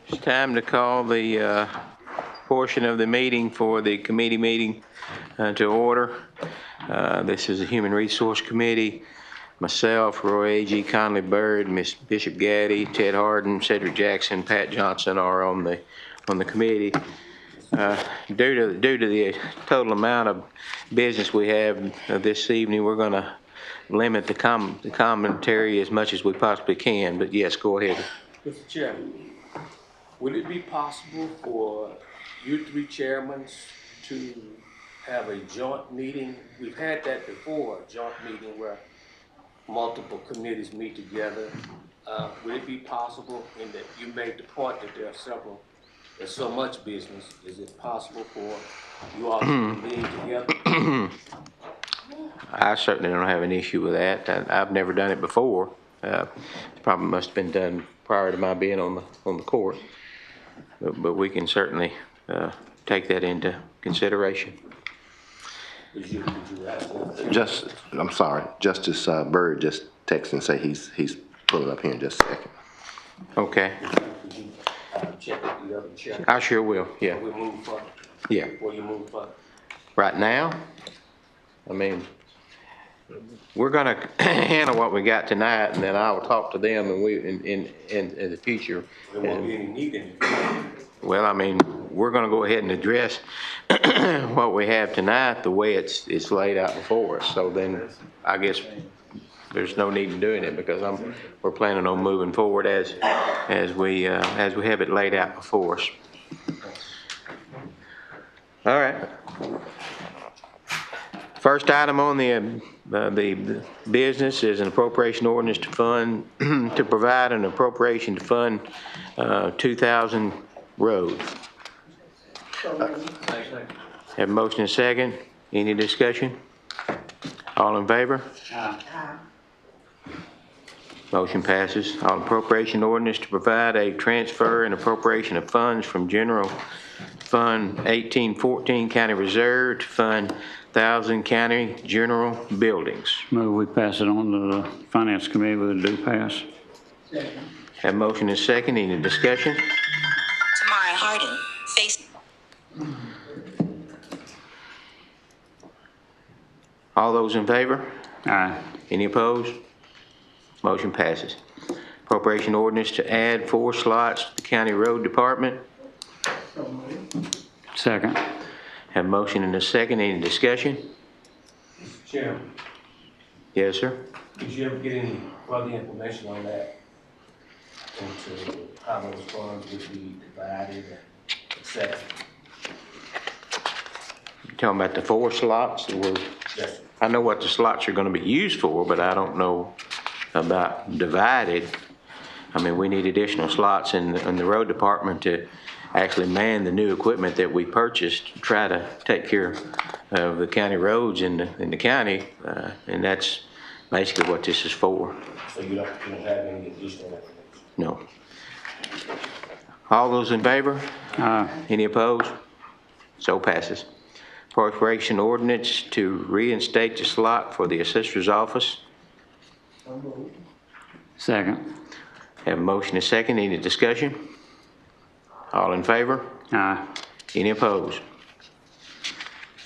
It's time to call the portion of the meeting for the committee meeting to order. This is the Human Resource Committee. Myself, Roy A.G. Conley Bird, Miss Bishop Gaddy, Ted Harden, Cedric Jackson, Pat Johnson are on the committee. Due to the total amount of business we have this evening, we're going to limit the commentary as much as we possibly can. But yes, go ahead. Mr. Chairman, would it be possible for you three chairmen to have a joint meeting? We've had that before, a joint meeting where multiple committees meet together. Would it be possible, in that you made the point that there's so much business, is it possible for you all to be meeting together? I certainly don't have an issue with that. I've never done it before. It probably must have been done prior to my being on the court, but we can certainly take that into consideration. I'm sorry, Justice Bird just texted and say he's pulling up here in just a second. Okay. Check with the other chairman. I sure will. Yeah. We'll move forward. Yeah. Before you move forward. Right now, I mean, we're going to handle what we got tonight, and then I will talk to them, and we in the future. There won't be any meeting. Well, I mean, we're going to go ahead and address what we have tonight the way it's laid out before us. So then, I guess there's no need in doing it because we're planning on moving forward as we have it laid out before us. All right. First item on the business is an appropriation ordinance to fund to provide an appropriation to fund 2000 road. Have a motion and a second. Any discussion? All in favor? Motion passes. On appropriation ordinance to provide a transfer and appropriation of funds from General Fund 1814 County Reserve to fund 1,000 county general buildings. Move we pass it on to the Finance Committee with a due pass. Have a motion and a second. Any discussion? Tamara Harden, face. All those in favor? Aye. Any opposed? Motion passes. Appropriation ordinance to add 4 slots to the county road department. Second. Have a motion and a second. Any discussion? Mr. Chairman, Yes, sir. did you ever get any further information on that? Into how those funds would be divided and et cetera? You're talking about the 4 slots? Yes, sir. I know what the slots are going to be used for, but I don't know about divided. I mean, we need additional slots in the road department to actually man the new equipment that we purchased to try to take care of the county roads in the county, and that's basically what this is for. So you don't have any additional information? No. All those in favor? Aye. Any opposed? So passes. Appropriation ordinance to reinstate the slot for the assessor's office. Second. Have a motion and a second. Any discussion? All in favor? Aye. Any opposed?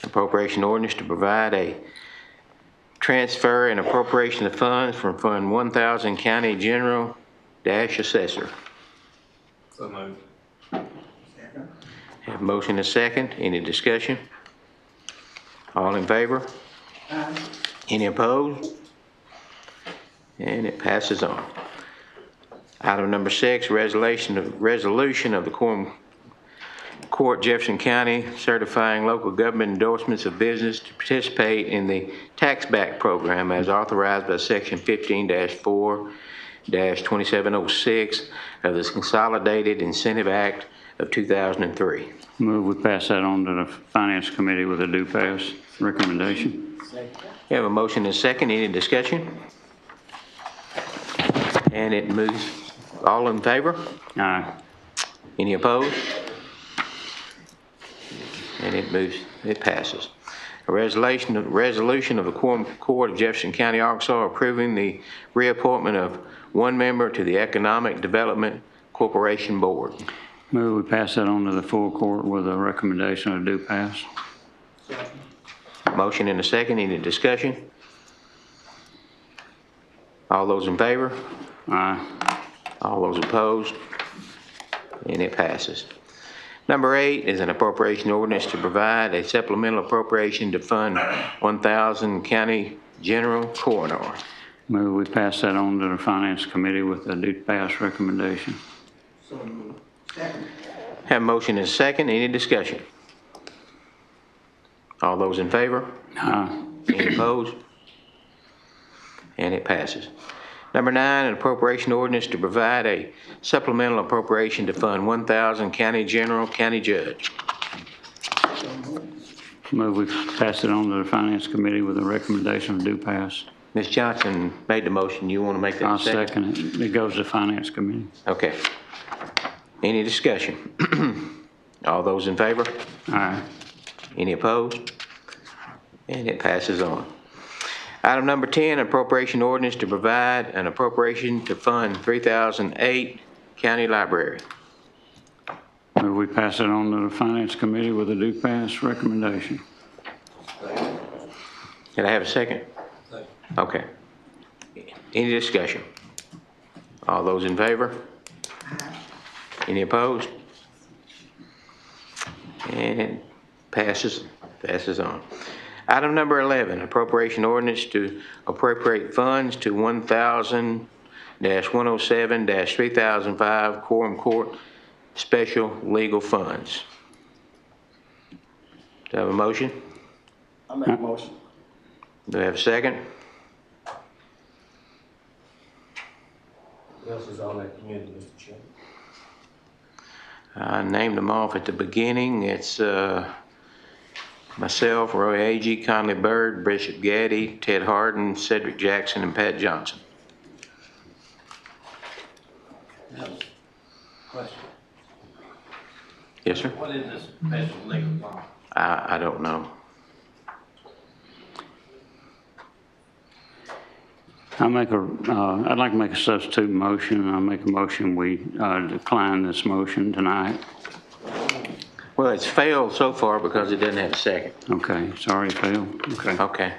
Appropriation ordinance to provide a transfer and appropriation of funds from Fund 1000 County General Dash Assessor. So moved. Have a motion and a second. Any discussion? All in favor? Aye. Any opposed? And it passes on. Item number 6, resolution of the Quorum Court, Jefferson County, certifying local government endorsements of business to participate in the tax back program as authorized by Section 15-4-2706 of the Consolidated Incentive Act of 2003. Move we pass that on to the Finance Committee with a due pass recommendation. We have a motion and a second. Any discussion? And it moves. All in favor? Aye. Any opposed? And it moves. It passes. A resolution of the Quorum Court of Jefferson County, Arkansas, approving the reappointment of one member to the Economic Development Corporation Board. Move we pass that on to the full court with a recommendation of due pass. Motion and a second. Any discussion? All those in favor? Aye. All those opposed? And it passes. Number 8 is an appropriation ordinance to provide a supplemental appropriation to fund 1,000 county general coroner. Move we pass that on to the finance committee with a due pass recommendation. Have a motion and a second. Any discussion? All those in favor? Aye. Any opposed? And it passes. Number 9, an appropriation ordinance to provide a supplemental appropriation to fund 1,000 county general, county judge. Move we pass it on to the finance committee with a recommendation of due pass. Ms. Johnson made the motion. You want to make that I'll a second? second it. It goes to finance committee. Okay. Any discussion? All those in favor? Aye. Any opposed? And it passes on. Item number 10, appropriation ordinance to provide an appropriation to fund 3008 county library. Move we pass it on to the finance committee with a due pass recommendation. Can I have a second? Okay. Any discussion? All those in favor? Any opposed? And passes on. Item number 11, appropriation ordinance to appropriate funds to 1000-107-3005 Quorum Court Special Legal Funds. Do I have a motion? I make a motion. Do I have a second? What else is on that committee, Mr. Chairman? I named them off at the beginning. It's myself, Roy Agee, Conley Byrd, Bishop Gaddy, Ted Harden, Cedric Jackson, and Pat Johnson. Question. Yes, sir? What is this special legal law? I don't know. I'd like to make a substitute motion. I'll make a motion we decline this motion tonight. Well, it's failed so far because it doesn't have a second. Okay, it's already failed. Okay. Okay.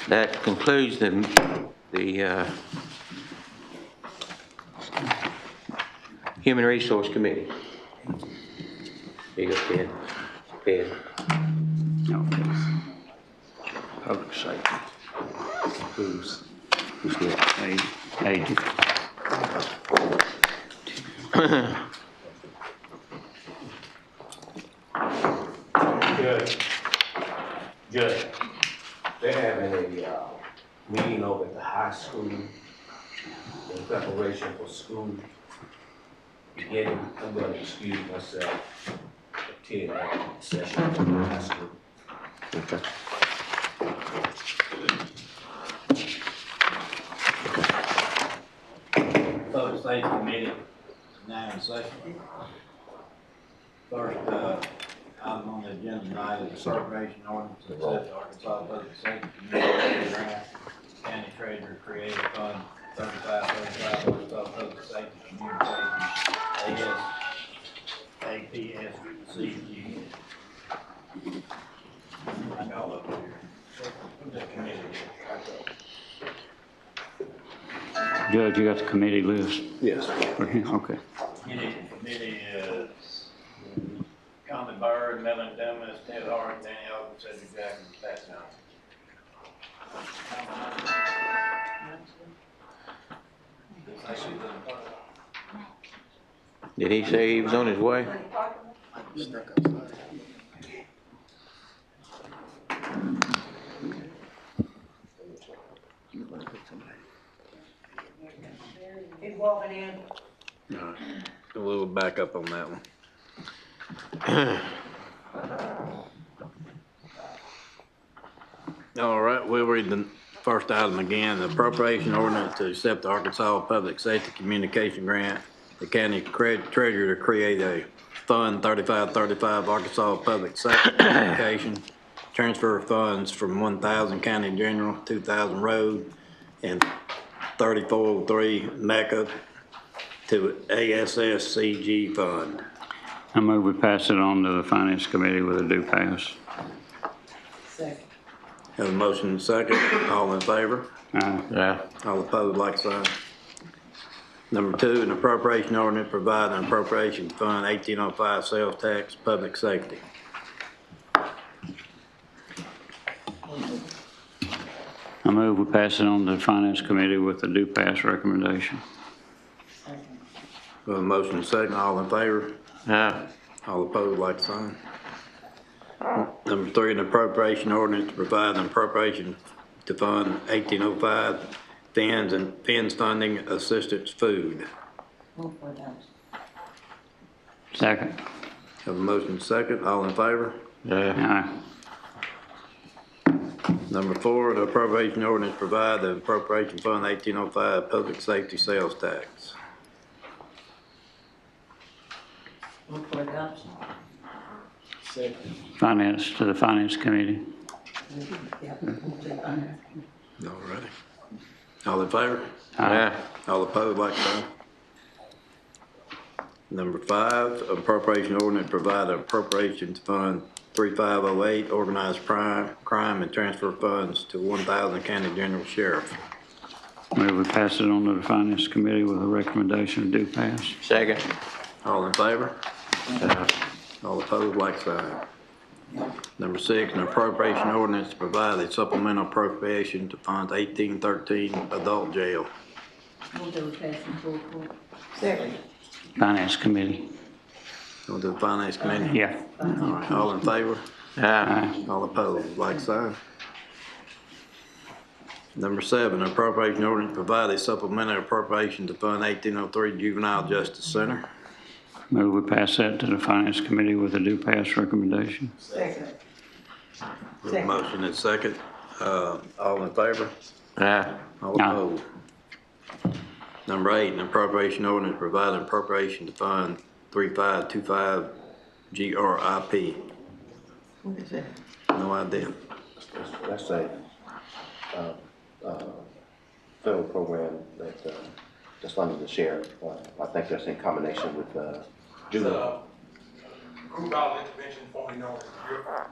That concludes the Human Resource Committee. Here you go, Ted. Ted. Okay. Public safety. Who's next? Agent. Judge, they're having a meeting over at the high school in preparation for school. Again, I'm going to excuse myself, attend that session at the high school. Okay. Public Safety Committee, now in session. First, item on the agenda tonight is appropriation ordinance to accept Arkansas Public Safety Community Grant, County Treasurer Creative Fund 3535, Arkansas Public Safety Communications, APSCG. I got up here. The committee. Judge, you got the committee list? Yes. Okay. Committee is Conley Byrd, Melanie Dumas, Ted Hart, Danny Oakland, Cedric Jackson, Pat Johnson. Did he say he was on his way? He's walking in. A little back up on that one. All right, we'll read the first item again. The appropriation ordinance to accept the Arkansas Public Safety Communication Grant, the county treasurer to create a Fund 3535 Arkansas Public Safety Communication, transfer funds from 1,000 county general, 2,000 road, and 3403 MECA to ASSCG fund. I move we pass it on to the Finance Committee with a due pass. Second. Have a motion and second. All in favor? Aye. Yeah. All opposed, like sign. Number 2, an appropriation ordinance providing an appropriation fund 1805 sales tax, public safety. I move we pass it on to the Finance Committee with a due pass recommendation. Second. Have a motion and second. All in favor? Yeah. All opposed, like sign. Number 3, an appropriation ordinance to provide an appropriation to fund 1805 fins and fins funding assistance food. Move for adoption. Second. Have a motion second. All in favor? Yeah. Aye. Number 4, the appropriation ordinance provide the appropriation fund 1805 public safety sales tax. Move for adoption. Second. Finance, to the Finance Committee. Yeah, move to adoption. All righty. All in favor? Yeah. All opposed, like sign. Number 5, appropriation ordinance provide an appropriation to fund 3508 organized crime and transfer funds to 1000 county general sheriff. Move we pass it on to the Finance Committee with a recommendation of due pass. Second. All in favor? Yeah. All opposed, like sign. Number 6, an appropriation ordinance to provide a supplemental appropriation to fund 1813 adult jail. Move that we pass in full court. Second. Finance Committee. Go to the finance committee? Yeah. All right, all in favor? Yeah. Aye. All opposed, like sign. Number 7, appropriation ordinance provide a supplemental appropriation to fund 1803 Juvenile Justice Center. Move we pass that to the Finance Committee with a due pass recommendation. Second. We have a motion and second. All in favor? Yeah. All Aye. opposed. Number 8, an appropriation ordinance provide an appropriation to fund 3525 GRIP. What is that? No idea. That's a, federal program that's funded the sheriff. I think that's in combination with, juvenile. Group out intervention formerly known as Bureau.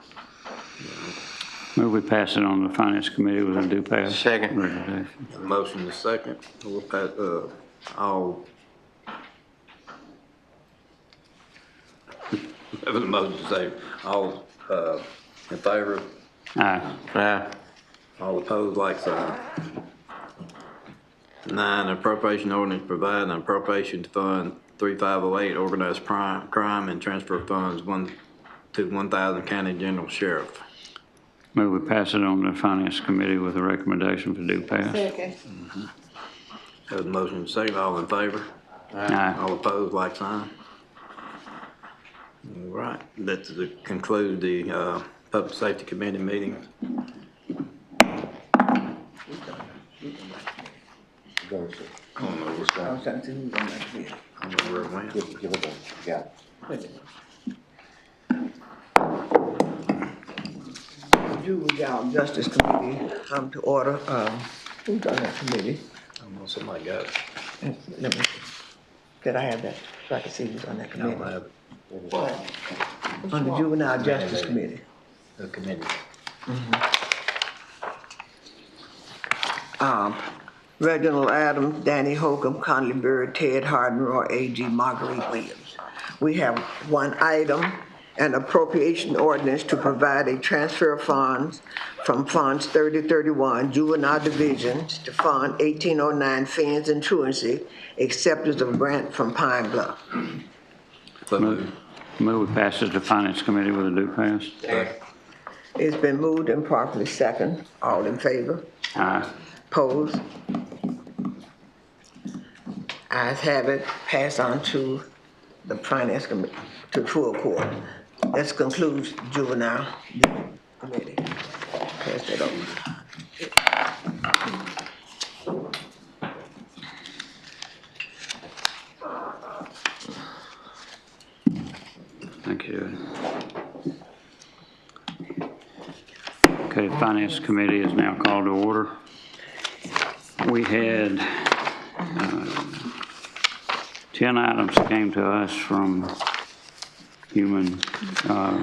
Move we pass it on to the Finance Committee with a due pass. Second. recommendation. Motion is second. We'll pass, all. Have a motion to say, all, in favor, Aye. Yeah. all opposed, like sign. 9, appropriation ordinance provide an appropriation to fund 3508 organized crime and transfer funds to 1000 county general sheriff. Move we pass it on to the Finance Committee with a recommendation for due pass. Second. Have a motion second, all in favor? Aye. All opposed, like sign. All right, that concludes the Public Safety Committee meeting. Go, sir. I don't know I was trying to see who's on that committee. where it went. Give it to him. You got it. Wait a minute. Juvenile Justice Committee come to order. Who's on that committee? I don't know, somebody got it. Let me, could I have that so I can see who's on that I don't committee? have it. What? On the Juvenile Justice Committee. The committee. Reginald Adams, Danny Holcomb, Conley Bird, Ted Harden, Roy A.G., Marguerite Williams. We have one item, an appropriation ordinance to provide a transfer of funds from Funds 3031 Juvenile Divisions to Fund 1809 Fins and Truancy, acceptance of grant from Pine Bluff. So moved. Move we pass it to the Finance Committee with a due pass. It's been moved and properly second. All in favor? Aye. Opposed? Ayes have it, pass on to the Finance Committee, to full court. This concludes Juvenile Committee. Pass that over. Thank you. Okay, Finance Committee is now called to order. We had 10 items came to us from Human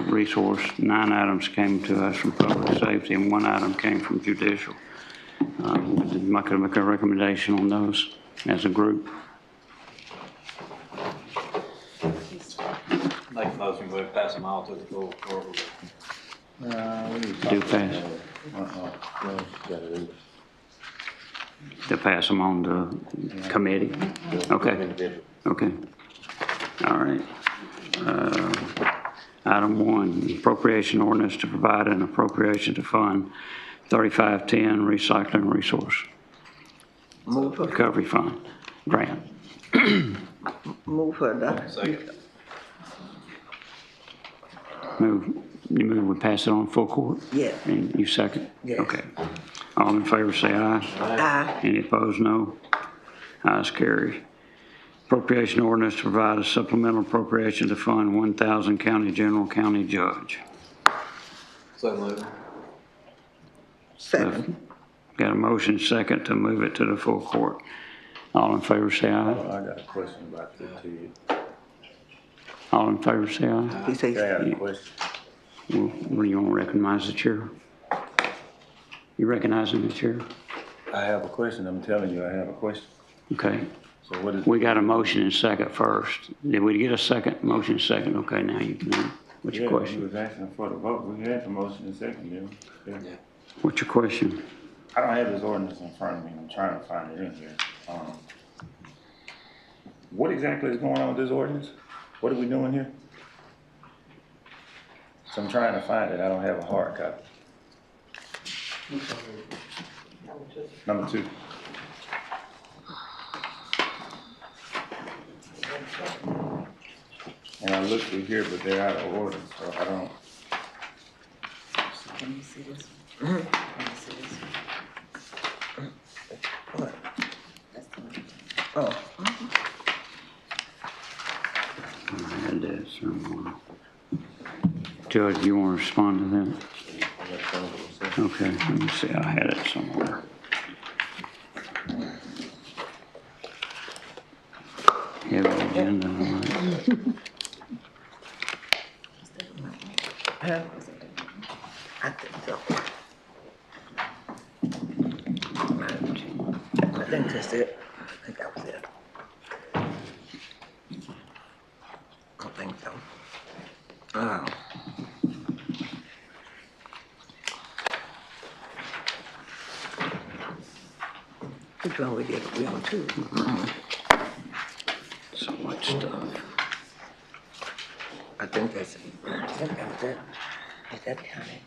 Resource, 9 items came to us from Public Safety, and 1 item came from Judicial. Would you make a recommendation on those as a group? Make a motion, we'll pass them all to the full court. Do pass. To pass them on to committee? Okay. Okay. All right. Item 1, appropriation ordinance to provide an appropriation to fund 3510 recycling resource recovery fund grant. Move for that. Second. You move, we pass it on full court? Yes. And you second? Yes. Okay. All in favor say aye. Aye. Any opposed, no. Ayes carry. Appropriation ordinance to provide a supplemental appropriation to fund 1,000 county general county judge. So moved. Second. Got a motion second to move it to the full court. All in favor say aye. I got a question about that to you. All in favor say aye. He says, I got a question. Well, you want to recognize the chair? You recognizing the chair? I have a question. I'm telling you, I have a question. Okay. So what is? We got a motion and second first. Did we get a second? Motion second. Okay, now you can. What's your Yeah, question? he was asking for the vote. We had the motion and second, didn't we? Yeah. What's your question? I don't have this ordinance in front of me. I'm trying to find it in here. What exactly is going on with this ordinance? What are we doing here? So I'm trying to find it. I don't have a hard copy. Number 2. And I looked through here, but they're out of order, so I don't. Let me see this. Let me see this. what? That's the one. Oh, I had that somewhere. Judge, you want to respond to that? Okay, let me see. I had it somewhere. Heavy agenda tonight. huh? I think so. I think that's it. I think that was it. I think so. Oh. Which one we did? We on 2. So much stuff. I think that's it. I think that was it. Is that county?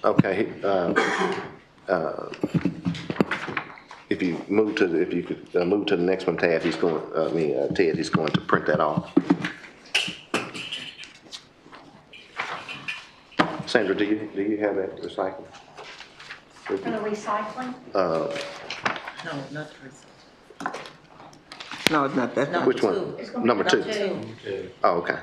Okay, if you move to the, if you could move to the next one, Ted, he's going, Ted, he's going to print that off. Sandra, do you have that recycling? For the recycling? No, not the No, it's not that. No. Which one? Two. It's gonna be Number 2? two. Oh, okay.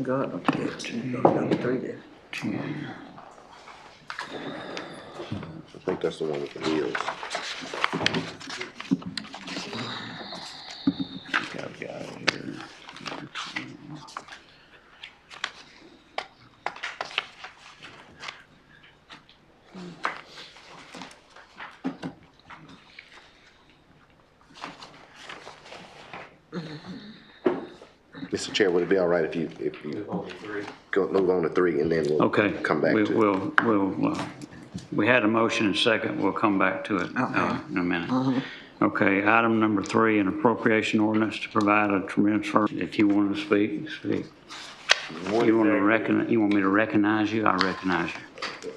Go up to number 3 there. I think that's the one with the wheels. I've got it here. Mr. Chair, would it be all right if you go move on to 3 and then we'll Okay. come back to it? We had a motion and second. We'll come back to it in a minute. Okay, item number 3, an appropriation ordinance to provide a transfer. If you want to speak, speak. You want me to recognize you? I recognize you.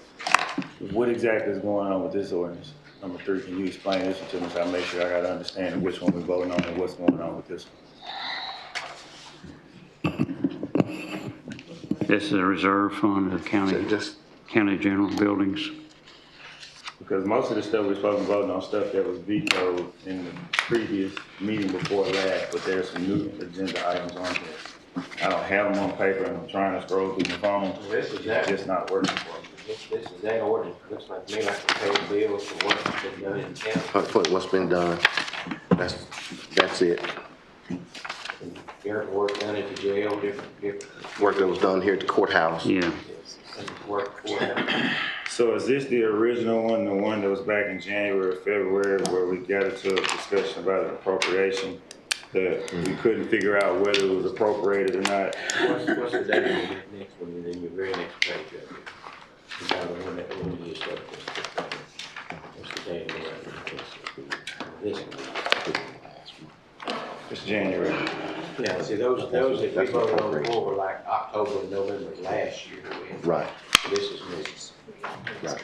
What exactly is going on with this ordinance? Number 3, can you explain this to me so I make sure I got to understand which one we're voting on and what's going on with this one? This is a reserve fund of county general buildings. Because most of the stuff we're supposed to be voting on stuff that was vetoed in the previous meeting before last, but there's some new agenda items on there. I don't have them on paper and I'm trying to scroll through my phone. This is It's just not working for me. This is that order. Looks like to me like to pay bills for what's been done in the county. For what's been done. That's it. Different work done at the jail, different work that was done here at the courthouse. Yeah. Work for courthouse. So is this the original one, the one that was back in January or February, where we got into a discussion about an appropriation that we couldn't figure out whether it was appropriated or not? What's the date on the next one, and then your very next page up here? You got the one that we just up. What's the date on that? This one. It's January. Yeah, see, those that we voted on before were like October and November last year. Right. So this is missing. Right.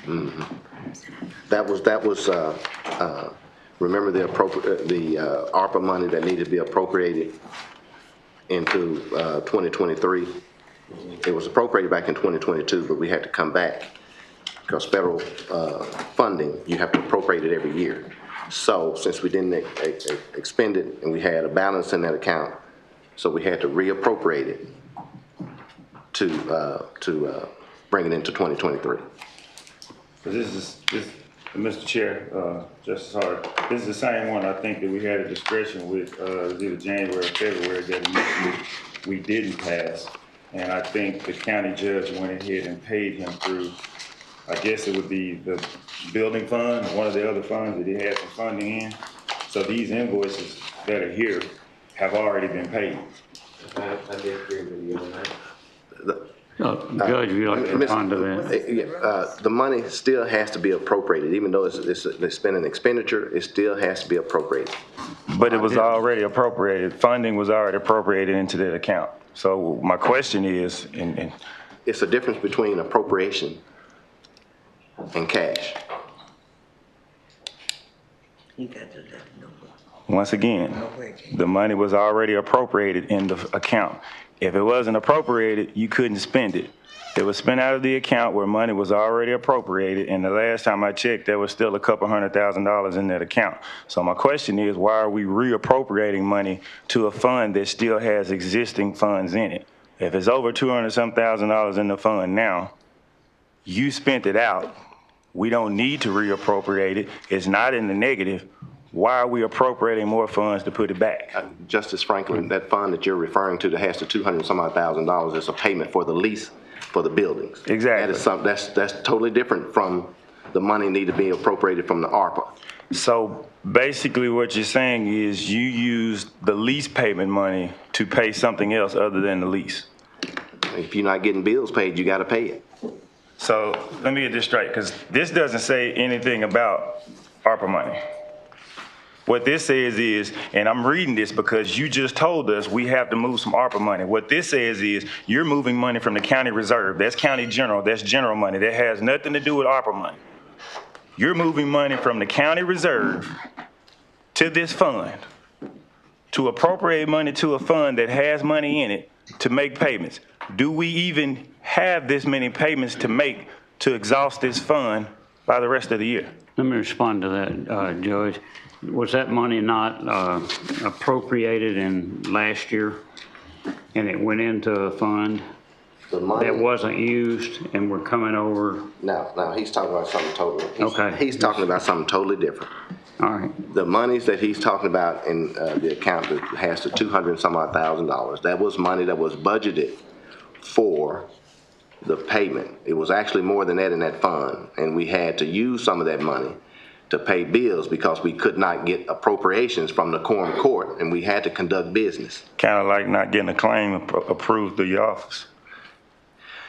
Mm-hmm. That was, remember the ARPA money that needed to be appropriated into 2023? It was appropriated back in 2022, but we had to come back because federal funding, you have to appropriate it every year. So since we didn't expend it and we had a balance in that account, so we had to reappropriate it to bring it into 2023. Mr. Chair, Justice Hart, this is the same one I think that we had a discussion with, it was either January or February, that initially we didn't pass. And I think the county judge went ahead and paid him through, I guess it would be the building fund, one of the other funds that he had some funding in. So these invoices that are here have already been paid. I did agree with you on that. Judge, would you like to respond to that? The money still has to be appropriated, even though it's been an expenditure, it still has to be appropriated. But it was already appropriated. Funding was already appropriated into that account. So my question is, it's a difference between appropriation and cash. You got to let them know. once again, the money was already appropriated in the account. If it wasn't appropriated, you couldn't spend it. It was spent out of the account where money was already appropriated, and the last time I checked, there was still a couple $100,000 in that account. So my question is, why are we reappropriating money to a fund that still has existing funds in it? If it's over $200,000 in the fund now, you spent it out. We don't need to reappropriate it. It's not in the negative. Why are we appropriating more funds to put it back? Justice Franklin, that fund that you're referring to that has the $200,000 is a payment for the lease for the buildings. Exactly. That's totally different from the money need to be appropriated from the ARPA. So basically what you're saying is you use the lease payment money to pay something else other than the lease. If you're not getting bills paid, you got to pay it. So let me get this straight, because this doesn't say anything about ARPA money. What this says is, and I'm reading this because you just told us we have to move some ARPA money. What this says is you're moving money from the county reserve. That's county general. That's general money. That has nothing to do with ARPA money. You're moving money from the county reserve to this fund to appropriate money to a fund that has money in it to make payments. Do we even have this many payments to make to exhaust this fund by the rest of the year? Let me respond to that, Judge. Was that money not appropriated in last year, and it went into a fund that wasn't used, and we're coming over? No, he's talking about something totally. Okay. He's talking about something totally different. All right. The monies that he's talking about in the account that has the $200,000, that was money that was budgeted for the payment. It was actually more than that in that fund, and we had to use some of that money to pay bills because we could not get appropriations from the Quorum court, and we had to conduct business. Kind of like not getting a claim approved through your office.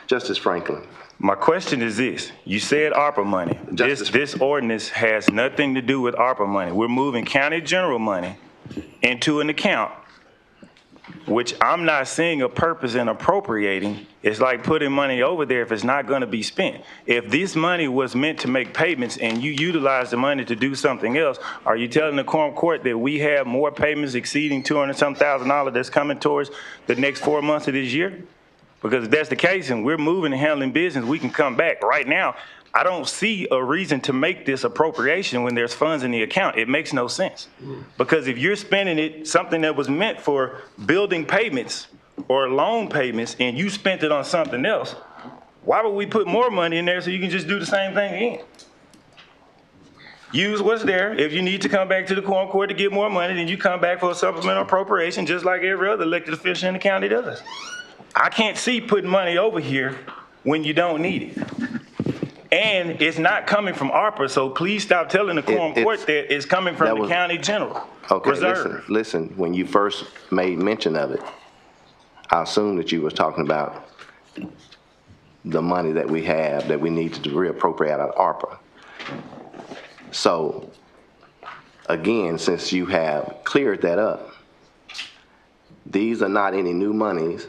Justice Franklin. My question is this. You said ARPA money. This ordinance has nothing to do with ARPA money. We're moving county general money into an account, which I'm not seeing a purpose in appropriating. It's like putting money over there if it's not going to be spent. If this money was meant to make payments and you utilize the money to do something else, are you telling the Quorum Court that we have more payments exceeding $200,000 that's coming towards the next 4 months of this year? Because if that's the case and we're moving and handling business, we can come back. Right now, I don't see a reason to make this appropriation when there's funds in the account. It makes no sense. Because if you're spending it, something that was meant for building payments or loan payments, and you spent it on something else, why would we put more money in there so you can just do the same thing again? Use what's there. If you need to come back to the Quorum Court to get more money, then you come back for a supplemental appropriation just like every other elected official in the county does. I can't see putting money over here when you don't need it. And it's not coming from ARPA, so please stop telling the Quorum Court that it's coming from the county general reserve. Listen, when you first made mention of it, I assumed that you was talking about the money that we have that we need to reappropriate out of ARPA. So, again, since you have cleared that up, these are not any new monies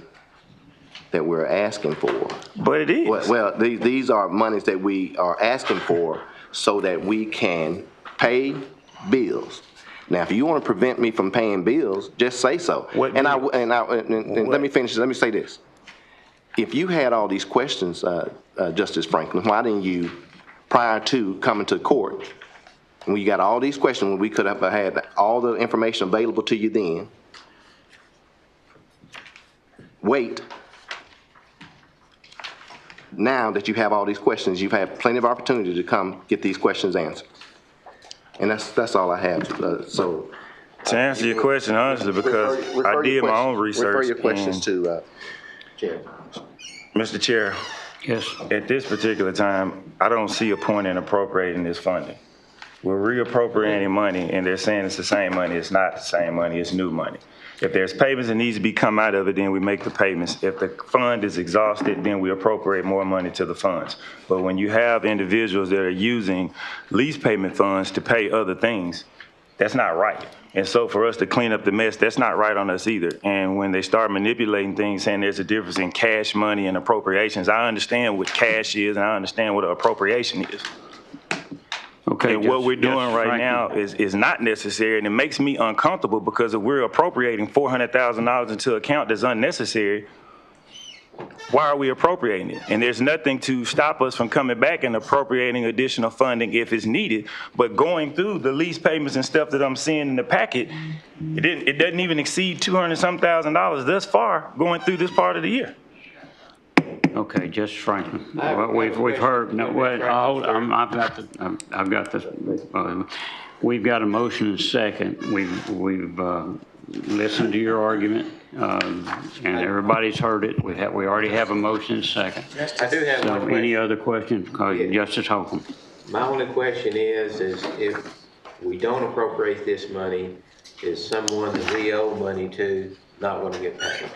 that we're asking for. But it is. Well, these are monies that we are asking for so that we can pay bills. Now, if you want to prevent me from paying bills, just say so. And let me finish. Let me say this. If you had all these questions, Justice Franklin, why didn't you, prior to coming to court, when you got all these questions, when we could have had all the information available to you then, wait. Now that you have all these questions, you've had plenty of opportunity to come get these questions answered. And that's all I have. So to answer your question honestly, because I did my own research. Refer your questions to Chair. Mr. Chair. Yes. At this particular time, I don't see a point in appropriating this funding. We're reappropriating money, and they're saying it's the same money. It's not the same money. It's new money. If there's payments that needs to be come out of it, then we make the payments. If the fund is exhausted, then we appropriate more money to the funds. But when you have individuals that are using lease payment funds to pay other things, that's not right. And so for us to clean up the mess, that's not right on us either. And when they start manipulating things, saying there's a difference in cash money and appropriations, I understand what cash is and I understand what an appropriation is. Okay. And what we're doing right now is not necessary, and it makes me uncomfortable because if we're appropriating $400,000 into an account that's unnecessary, why are we appropriating it? And there's nothing to stop us from coming back and appropriating additional funding if it's needed. But going through the lease payments and stuff that I'm seeing in the packet, it doesn't even exceed $200-some-thousand thus far going through this part of the year. Okay, Justice Franklin. Well, we've heard. No, wait. I've got this. We've got a motion and second. We've listened to your argument, and everybody's heard it. We already have a motion and second. I do have one question. Any other questions? Justice Holcomb. My only question is if we don't appropriate this money, is someone that we owe money to not going to get paid?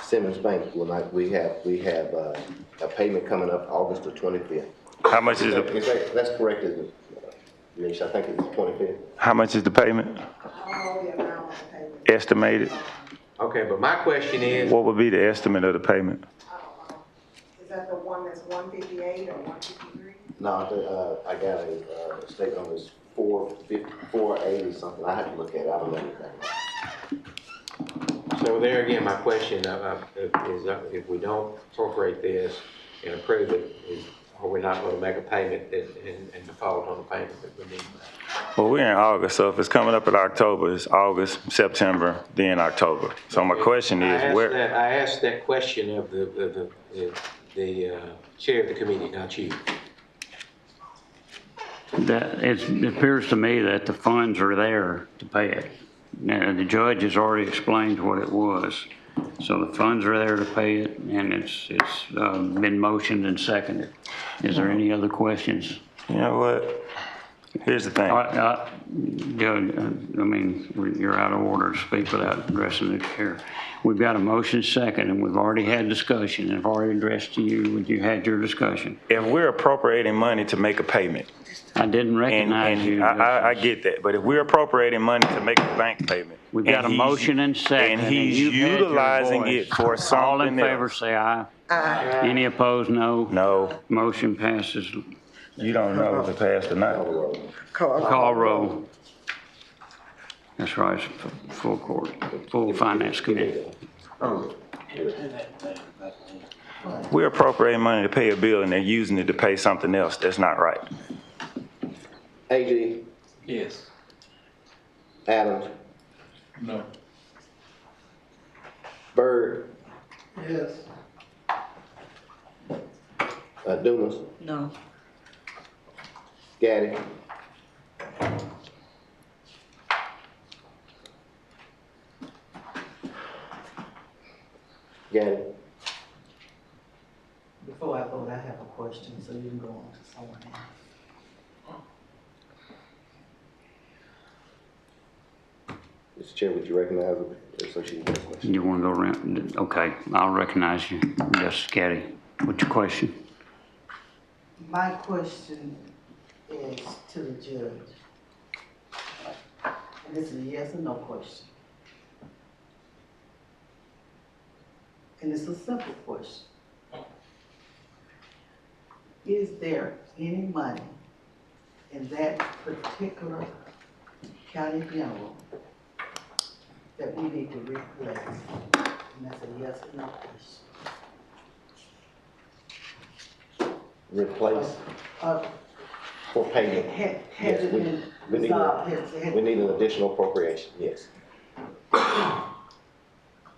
Simmons Bank will not. We have a payment coming up August the 25th. How much is it? That's correct, isn't it? Yes, I think it's the 25th. How much is the payment? Estimated? Okay, but my question is... What would be the estimate of the payment? Is that the one that's 158 or 153? No, I got a statement on this 480 something. I have to look at it. I don't know anything. So there again, my question is if we don't appropriate this and approve it, are we not going to make a payment and default on the payment that we need? Well, we're in August, so if it's coming up in October, it's August, September, then October. So my question is where... I asked that question of the chair of the committee, not you. It appears to me that the funds are there to pay it. Now, the judge has already explained what it was. So the funds are there to pay it, and it's been motioned and seconded. Is there any other questions? You know what? Here's the thing. Judge, I mean, you're out of order to speak without addressing the chair. We've got a motion second, and we've already had discussion, and I've already addressed to you when you had your discussion. If we're appropriating money to make a payment, I didn't recognize you. I get that, but if we're appropriating money to make a bank payment, we've got a motion and second, and he's utilizing it for something else. All in favor, say aye. Aye. Any opposed, no. No. Motion passes. You don't know if it passed or not. Call roll. That's right, full court, full finance committee. We're appropriating money to pay a bill and they're using it to pay something else. That's not right. AG, Yes. Adams, No. Byrd, Yes. Dumas, No. Gaddy. Gaddy. Before I vote, I have a question, so you can go on to someone else. Mr. Chair, would you recognize the associated question? You want to go around? Okay, I'll recognize you. Justice Caddy, what's your question? My question is to the judge. And this is a yes or no question. And it's a simple question. Is there any money in that particular county general that we need to replace? And that's a yes or no question. Replace for payment. Has Yes, it been we need resolved? we need an additional appropriation, yes.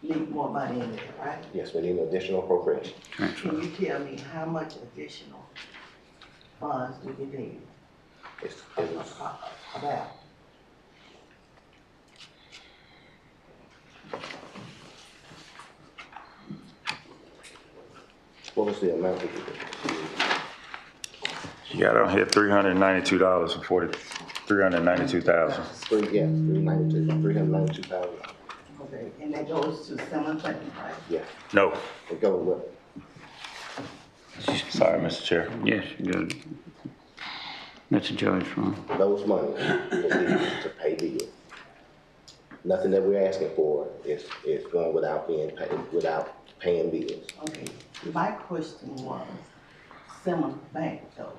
Need more money in there, right? Yes, we need an additional appropriation. Can you tell me how much additional funds do we need It's about? what was the amount? You got on here $392 for 392,000. Yes, 392,000. Okay, and that goes to Simmons Bank, right? Yeah, No, it goes with it. sorry, Mr. Chair. Yes, good. That's a judge, Ron. Those monies will be used to pay bills. Nothing that we're asking for is going without being paid, without paying bills. Okay, my question was Simmons Bank though.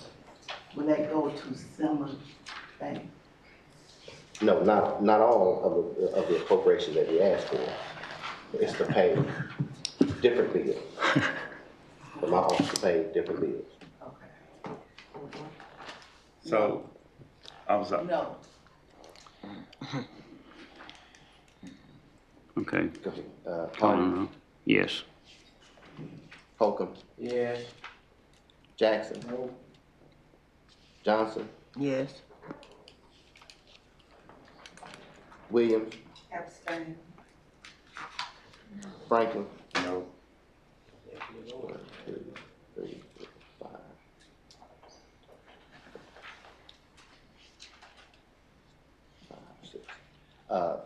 Will that go to Simmons Bank? No, not all of the appropriation that we asked for. It's to pay different bills. For my office to pay different bills. Okay. So, I'm sorry. No. Okay. Hardy, Yes. Holcomb, Yes. Jackson, Johnson, Yes. Williams, Abstain. Franklin. No. 1, 2, 3, 4, 5.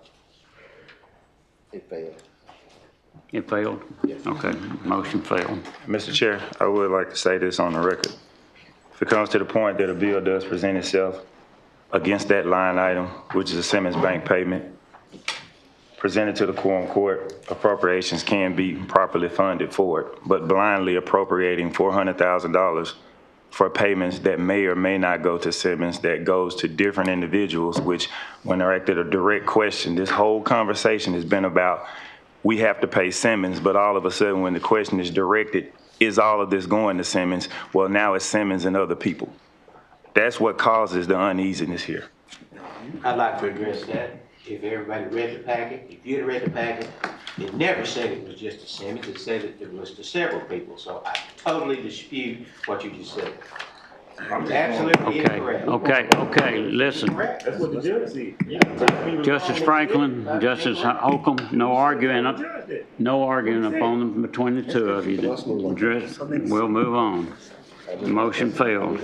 It failed. It failed? Yes. Okay, motion failed. Mr. Chair, I would like to say this on the record. If it comes to the point that a bill does present itself against that line item, which is a Simmons Bank payment, presented to the Quorum Court, appropriations can be properly funded for it, but blindly appropriating $400,000 for payments that may or may not go to Simmons, that goes to different individuals, which when directed a direct question, this whole conversation has been about, we have to pay Simmons, but all of a sudden when the question is directed, is all of this going to Simmons? Well, now it's Simmons and other people. That's what causes the uneasiness here. I'd like to address that. If everybody read the packet, if you'd read the packet, it never said it was just to Simmons, it said that it was to several people. So I totally dispute what you just said. Absolutely incorrect. Okay, listen. That's what the judge said. Justice Franklin, Justice Holcomb, no arguing upon them between the two of you. We'll move on. Motion failed.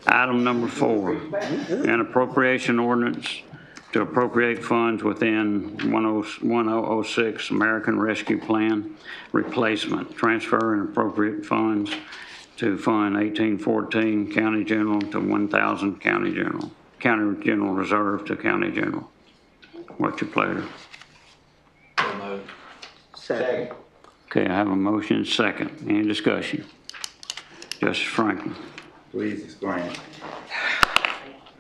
Item number 4, an appropriation ordinance to appropriate funds within 1006 American Rescue Plan replacement, transfer and appropriate funds to Fund 1814 County General to 1000 County General Reserve to County General. What's your pleasure? Second. Okay, I have a motion and second. Any discussion? Justice Franklin. Please explain.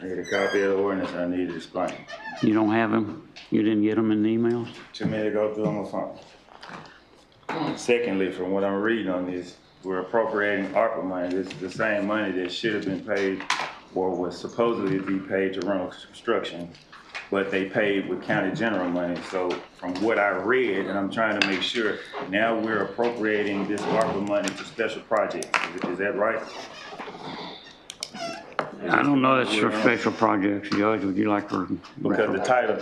I get a copy of the ordinance, I need to explain. You don't have them? You didn't get them in the emails? Too many to go through on my phone. Secondly, from what I'm reading on this, we're appropriating ARPA money. This is the same money that should have been paid or was supposedly to be paid to run construction, but they paid with county general money. So from what I read, and I'm trying to make sure, now we're appropriating this ARPA money to special projects. Is that right? I don't know that's for special projects, Judge. Would you like to? Because the title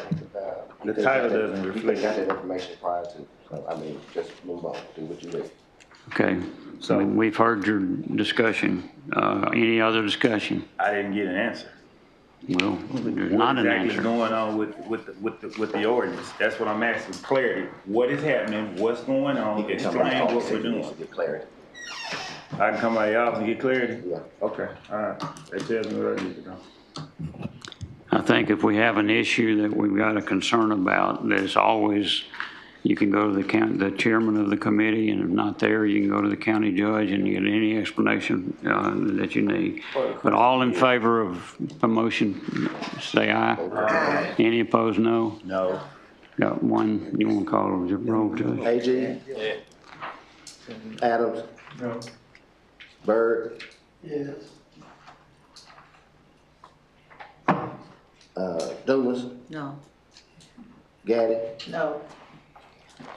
doesn't You reflect. got that information prior to, so, I mean, just move on, do what you read. Okay, so we've heard your discussion. Any other discussion? I didn't get an answer. Well, there's not an What exactly is answer. going on with the ordinance? That's what I'm asking, clarity. What is happening? What's going on? Explain what we're doing. Get clarity. I can come by your office and get clarity? Yeah. Okay, all right. That tells me what I need to know. I think if we have an issue that we've got a concern about, there's always, you can go to the chairman of the committee, and if not there, you can go to the county judge and get any explanation that you need. But all in favor of the motion, say aye. Aye. Any opposed, no? No. Got one, you want to call it a roll, Judge? AG? Yeah. Adams? No. Byrd? Yes. Dumas? No. Gaddy? No.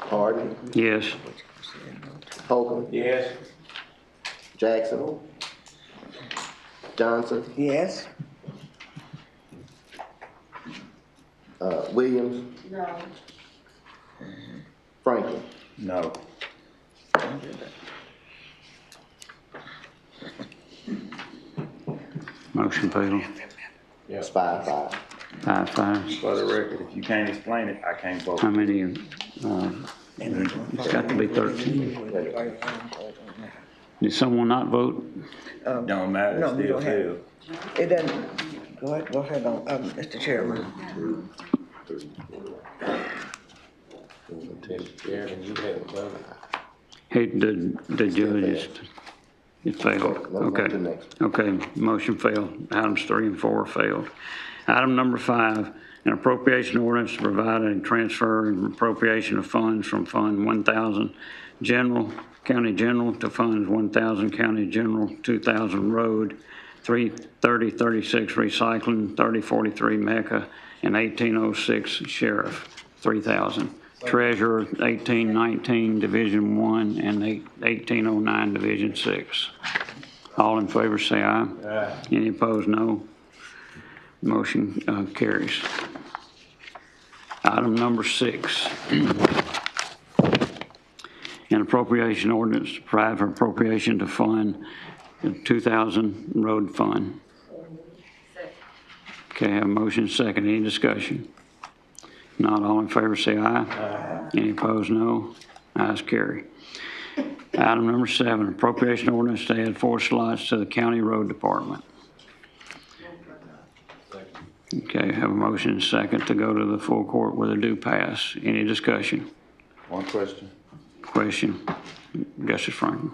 Harden? Yes. Holcomb? Yes. Jackson? Johnson? Yes? Williams? No. Franklin? No. Motion failed. It's 5-5. 5-5. For the record, if you can't explain it, I can't vote. How many? It's got to be 13. Did someone not vote? Don't matter, No, it we still don't have- failed. It doesn't, go ahead, Mr. Chairman. Chairman, you have a vote. Hey, the judge, it failed. Let's go to the next. Okay, motion failed. Items 3 and 4 failed. Item number 5, an appropriation ordinance to provide a transfer and appropriation of funds from Fund 1000 General, County General to Funds 1000 County General, 2000 Road, 3036 Recycling, 3043 Mecca, and 1806 Sheriff, 3000. Treasurer, 1819 Division 1 and 1809 Division 6. All in favor say aye. Aye. Any opposed, no. Motion carries. Item number 6. An appropriation ordinance to provide for appropriation to fund the 2000 road fund. Okay, have a motion second. Any discussion? Not all in favor say aye. Aye. Any opposed, no. Ayes carry. Item number 7, appropriation ordinance to add 4 slots to the county road department. Okay, have a motion second to go to the full court with a due pass. Any discussion? One question. Question? Justice Franklin.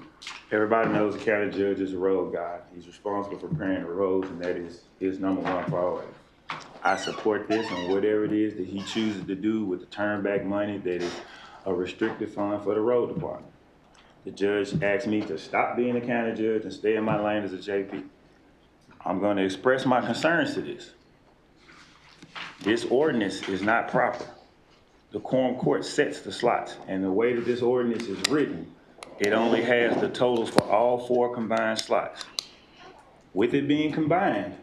Everybody knows the county judge is a road guy. He's responsible for preparing the roads, and that is his number 1 priority. I support this, and whatever it is that he chooses to do with the turn back money that is a restricted fund for the road department. The judge asked me to stop being a county judge and stay in my lane as a JP. I'm going to express my concerns to this. This ordinance is not proper. The quorum court sets the slots, and the way that this ordinance is written, it only has the totals for all 4 combined slots. With it being combined,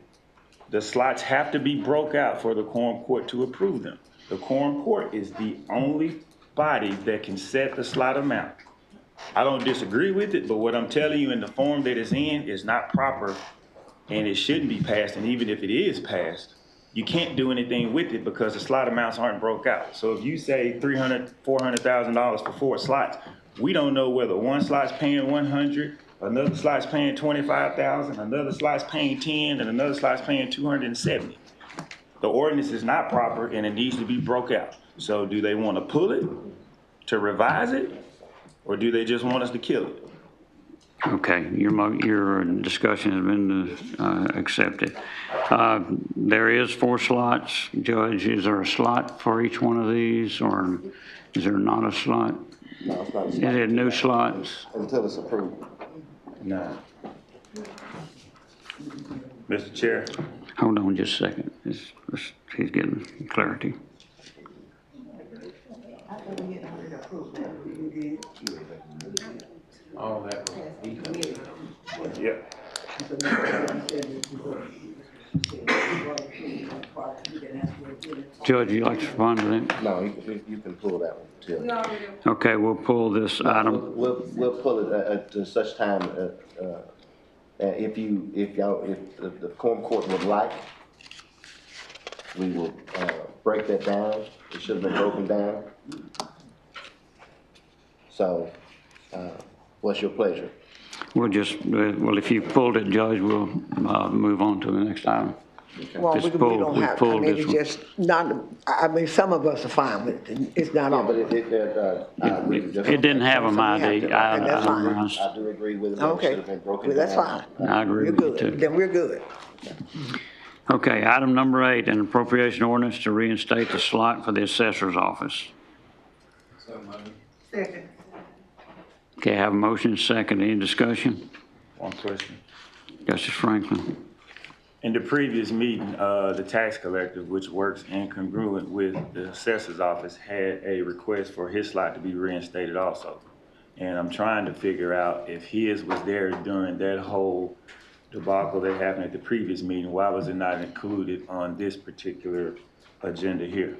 the slots have to be broke out for the quorum court to approve them. The quorum court is the only body that can set the slot amount. I don't disagree with it, but what I'm telling you in the form that it's in is not proper, and it shouldn't be passed, and even if it is passed, you can't do anything with it because the slot amounts aren't broke out. So if you say $300,000, $400,000 for 4 slots, we don't know whether one slot's paying 100, another slot's paying 25,000, another slot's paying 10, and another slot's paying 270. The ordinance is not proper and it needs to be broke out. So do they want to pull it to revise it, or do they just want us to kill it? Okay, your discussion has been accepted. There is 4 slots. Judge, is there a slot for each one of these, or is there not a slot? No, it's not a Is slot. it new slots? Until it's approved. No. Mr. Chair, Hold on just a second. He's getting clarity. All that was detailed. yep. Judge, you like to respond to that? No, you can pull that one too. Okay, we'll pull this item. We'll pull it at such time, if the Quorum Court would like, we will, break that down. It should have been broken down. So, what's your pleasure? We'll just, well, if you pulled it, Judge, we'll move on to the next item. Well, Just we pull- don't we have, I pulled mean, this it's one. just not, I mean, some of us are fine with it. It's not Yeah, all. but I agree with It didn't have a So we have ID. to- okay, that's fine. I do agree with it. It Okay, should have been broken well, down. that's fine. I agree You're with you good. too. Then we're good. Okay, item number 8, an appropriation ordinance to reinstate the slot for the assessor's office. So moved. Second. Okay, have a motion, second. Any discussion? One question. Justice Franklin. In the previous meeting, the tax collector, which works incongruent with the assessor's office, had a request for his slot to be reinstated also. And I'm trying to figure out if his was there during that whole debacle that happened at the previous meeting, why was it not included on this particular agenda here?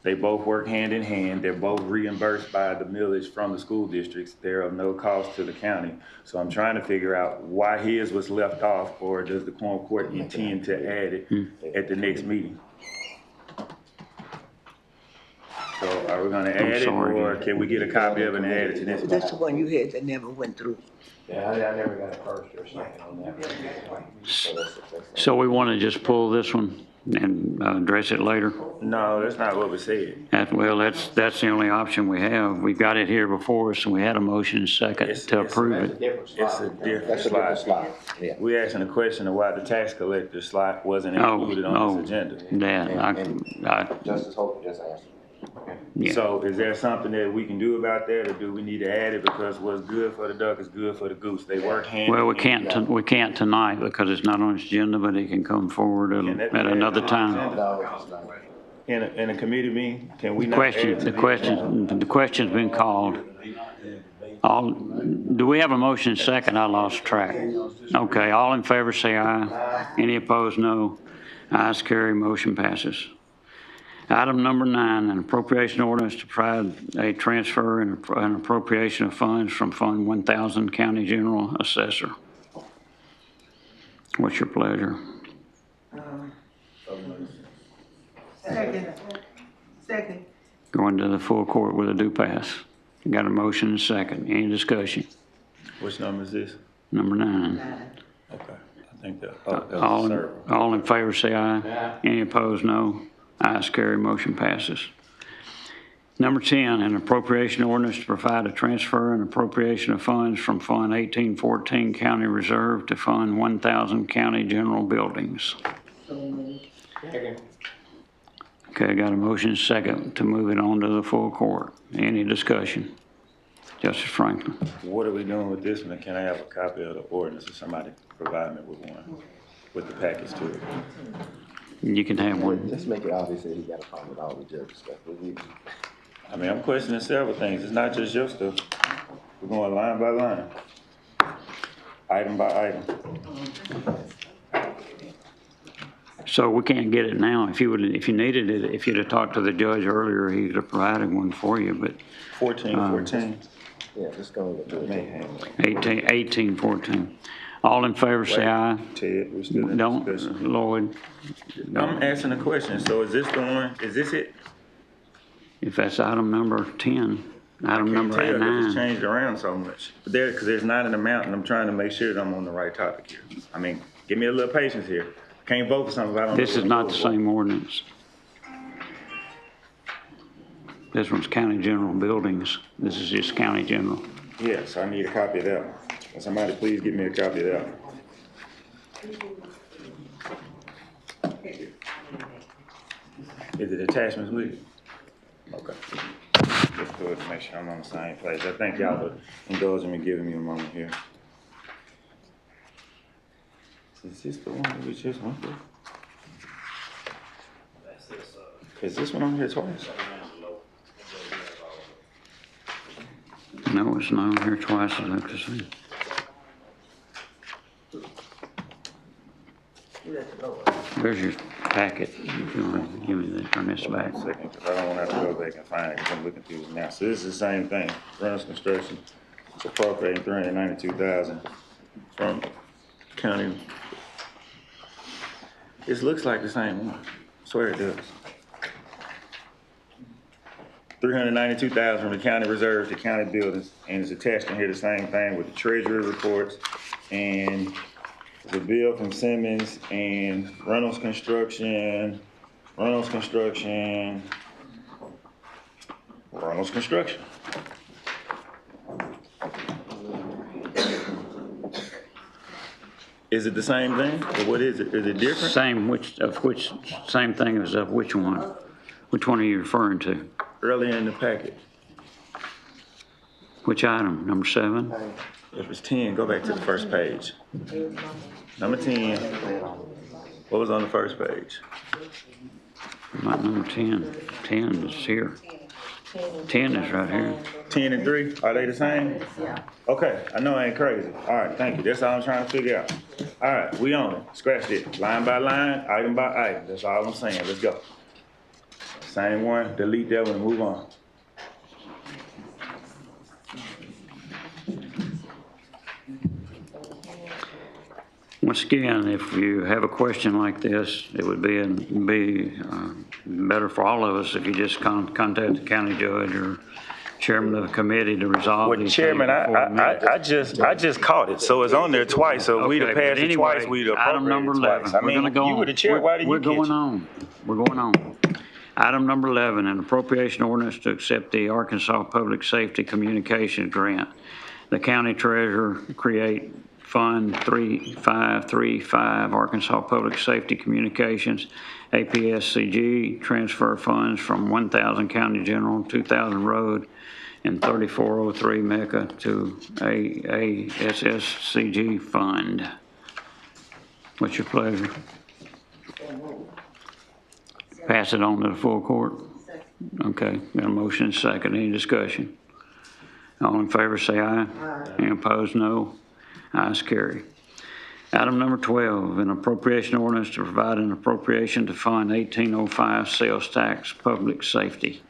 They both work hand in hand. They're both reimbursed by the millage from the school districts. They're of no cost to the county. So I'm trying to figure out why his was left off, or does the Quorum Court intend to add it at the next meeting? So are we gonna add it, sorry. or can we get a copy of it and add it to this? That's the one you had that never went through. Yeah, I never got a first or second on that. So we want to just pull this one and address it later? No, that's not what we said. Well, that's the only option we have. We've got it here before us, and we had a motion second to approve it. It's a different That's a different slot. slot, yeah. We asking a question of why the tax collector slot wasn't Oh, included on this agenda. That, Justice Holton just answered. yeah. So is there something that we can do about that, or do we need to add it because what's good for the duck is good for the goose? They work hand in Well, hand. we can't tonight because it's not on its agenda, but it can come forward at another time. No, it's not. In a committee meeting, can we not add it to The question's been called. Do we have a motion second? I lost track. Okay, all in favor say aye. Any opposed, no. Ayes carry, motion passes. Item number 9, an appropriation ordinance to provide a transfer and an appropriation of funds from Fund 1000 County General Assessor. What's your pleasure? Second. Going to the full court with a due pass. Got a motion and second. Any discussion? Which number is this? Number 9. Okay, I think that. All in favor say aye. Any opposed, no. Ayes carry, motion passes. Number 10, an appropriation ordinance to provide a transfer and appropriation of funds from Fund 1814 County Reserve to Fund 1000 County General Buildings. Okay, got a motion second to move it on to the full court. Any discussion? Justice Franklin. What are we doing with this one? Can I have a copy of the ordinance, or somebody provide me with one, with the package to it? You can have one. Just make it obvious that he got a problem with all the judges stuff. I mean, I'm questioning several things. It's not just your stuff. We're going line by line, item by item. So we can't get it now. If you needed it, if you'd have talked to the judge earlier, he'd have provided one for you, but 14. Yeah, just go with it. 1814. All in favor say aye. Ted, we're still in discussion. Don't, Lloyd. I'm asking a question. So is this the one, is this it? If that's item number 10, item number Can't tell 'cause it's 9. changed around so much. But because there's not an amount, and I'm trying to make sure that I'm on the right topic here. I mean, give me a little patience here. Can't vote for something if I don't know This what is I'm not the voting for. same ordinance. This one's county general buildings. This is just county general. Yes, I need a copy of that one. Can somebody please give me a copy of that one? Is it attachments with it? Okay. Let's do it to make sure I'm on the same page. I thank y'all for indulging me, giving me a moment here. Is this the one that we just went through? Is this one on here twice? No, it's not on here twice, I have to see. There's your packet, if you want to give me the, turn this back. Second, because I don't want to have to go back and find it, because I'm looking through it now. So this is the same thing. Reynolds Construction, it's appropriating $392,000 from county. This looks like the same one. I swear it does. $392,000 from the county reserves to county buildings, and it's attached in here the same thing with the treasury reports and the bill from Simmons and Reynolds Construction. Is it the same thing, or what is it? Is it different? Same thing as of which one? Which one are you referring to? Earlier in the packet. Which item, number 7? If it's 10, go back to the first page. Number 10, what was on the first page? Not number 10. 10 is here. 10 is right here. 10 and 3, are they the same? Yeah. Okay, I know I ain't crazy. All right, thank you. That's all I'm trying to figure out. All right, we on it. Scratch it. Line by line, item by item. That's all I'm saying. Let's go. Same one, delete that one and move on. Once again, if you have a question like this, it would be better for all of us if you just contact the county judge or chairman of the committee to resolve Well, these Chairman, things. I just caught it, so it's on there twice, so we'd have passed it twice, we'd have Item number appropriated 11. twice. I We're gonna mean, go you on. were the chair, why didn't you We're catch going it? on. We're going on. Item number 11, an appropriation ordinance to accept the Arkansas Public Safety Communications Grant. The county treasurer create Fund 3535, Arkansas Public Safety Communications, APSCG, transfer funds from 1,000 County General, 2,000 Road, and 3403 Mecca to ASSCG Fund. What's your pleasure? Pass it on to the full court? Okay, got a motion and second. Any discussion? All in favor say aye. Aye. Any opposed, no. Ayes carry. Item number 12, an appropriation ordinance to provide an appropriation to fund 1805 sales tax public safety.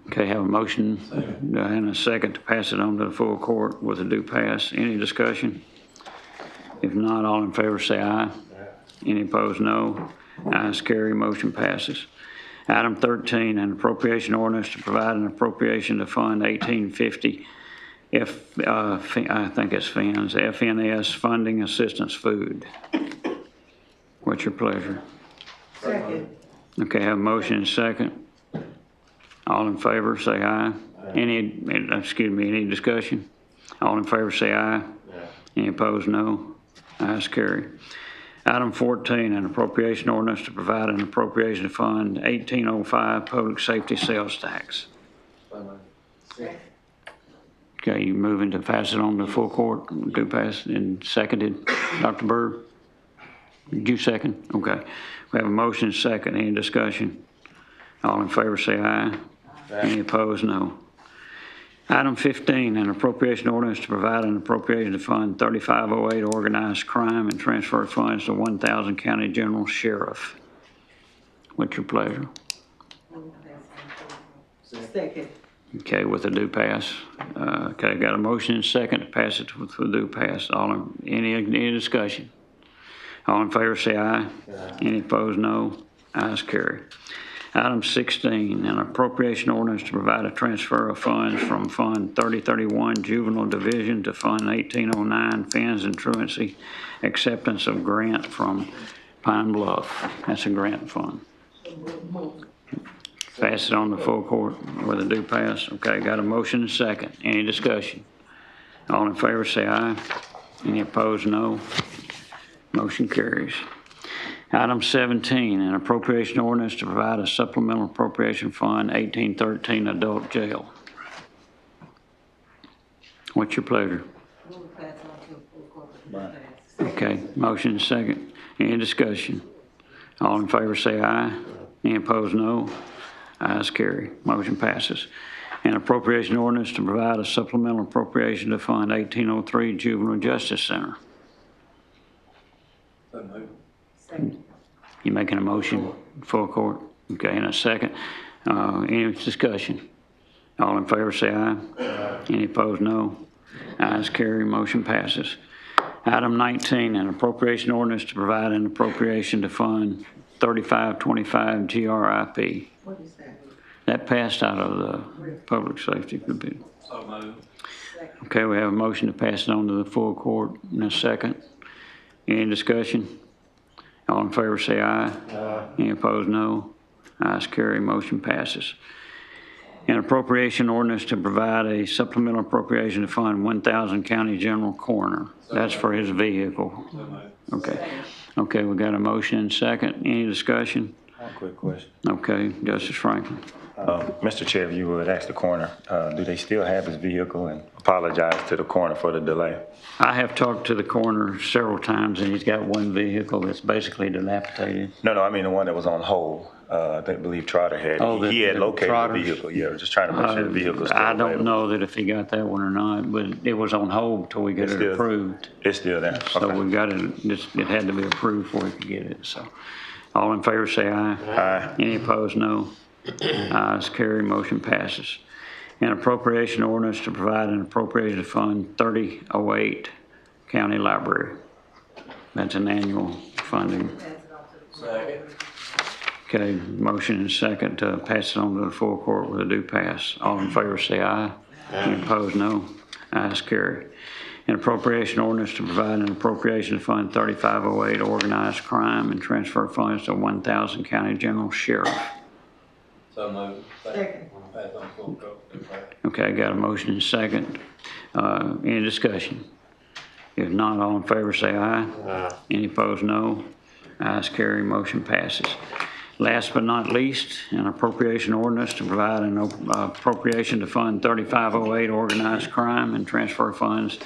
Okay, have a motion and a second to pass it on to the full court with a due pass. Any discussion? If not, all in favor say aye. Any opposed, no. Ayes carry, motion passes. Item 13, an appropriation ordinance to provide an appropriation to fund 1850 I think it's FNS Funding Assistance Food. What's your pleasure? Second. Okay, have a motion and second. All in favor say aye. Any discussion? All in favor say aye. Any opposed, no. Ayes carry. Item 14, an appropriation ordinance to provide an appropriation to fund 1805 public safety sales tax. Okay, you moving to pass it on to the full court? Do pass and seconded. Dr. Byrd? Did you second? Okay. We have a motion and second. Any discussion? All in favor say aye. Any opposed, no. Item 15, an appropriation ordinance to provide an appropriation to fund 3508 organized crime and transfer funds to 1,000 County General Sheriff. What's your pleasure? Second. Okay, with a due pass. Okay, got a motion and second to pass it with a due pass. Any discussion? All in favor say aye. Any opposed, no. Ayes carry. Item 16, an appropriation ordinance to provide a transfer of funds from Fund 3031 Juvenile Division to Fund 1809 Fans and Truancy Acceptance of Grant from Pine Bluff. That's a grant fund. Pass it on to full court with a due pass. Okay, got a motion and second. Any discussion? All in favor say aye. Any opposed, no. Motion carries. Item 17, an appropriation ordinance to provide a supplemental appropriation fund 1813 adult jail. What's your pleasure? Okay, motion is second. Any discussion? All in favor say aye. Any opposed, no. Ayes carry. Motion passes. An appropriation ordinance to provide a supplemental appropriation to fund 1803 Juvenile Justice Center. You making a motion, full court? Okay, and a second. Any discussion? All in favor say aye. Any opposed, no. Ayes carry, motion passes. Item 19, an appropriation ordinance to provide an appropriation to fund 3525 GRIP. What is that? That passed out of the Public Safety Committee. So moved. Okay, we have a motion to pass it on to the full court in a second. Any discussion? All in favor say aye. Aye. Any opposed, no. Ayes carry, motion passes. An appropriation ordinance to provide a supplemental appropriation to fund 1,000 county general coroner. That's for his vehicle. Okay. Okay, we got a motion and second. Any discussion? One quick question. Okay, Justice Franklin. Mr. Chair, if you would ask the coroner, do they still have his vehicle? And apologize to the coroner for the delay. I have talked to the coroner several times, and he's got one vehicle that's basically dilapidated. No, I mean the one that was on hold. I believe Trotter had. Oh, he had located Trotters? the vehicle. Yeah, just trying to make sure the vehicle is still I don't available. know that if he got that one or not, but it was on hold till we get It's it still- approved. It's still there. So Okay. we got it, it had to be approved before we could get it, so. All in favor say aye. Aye. Any opposed, no. Ayes carry, motion passes. An appropriation ordinance to provide an appropriation to fund 3008 County Library. That's an annual funding. Second. Okay, motion and second to pass it on to the full court with a due pass. All in favor say aye. Any opposed, no. Ayes carry. An appropriation ordinance to provide an appropriation to fund 3508 organized crime and transfer funds to 1,000 county general sheriff. So moved. Second. Pass on full court. Okay, got a motion and second. Any discussion? If not, all in favor say aye. Aye. Any opposed, no. Ayes carry, motion passes. Last but not least, an appropriation ordinance to provide an appropriation to fund 3508 organized crime and transfer funds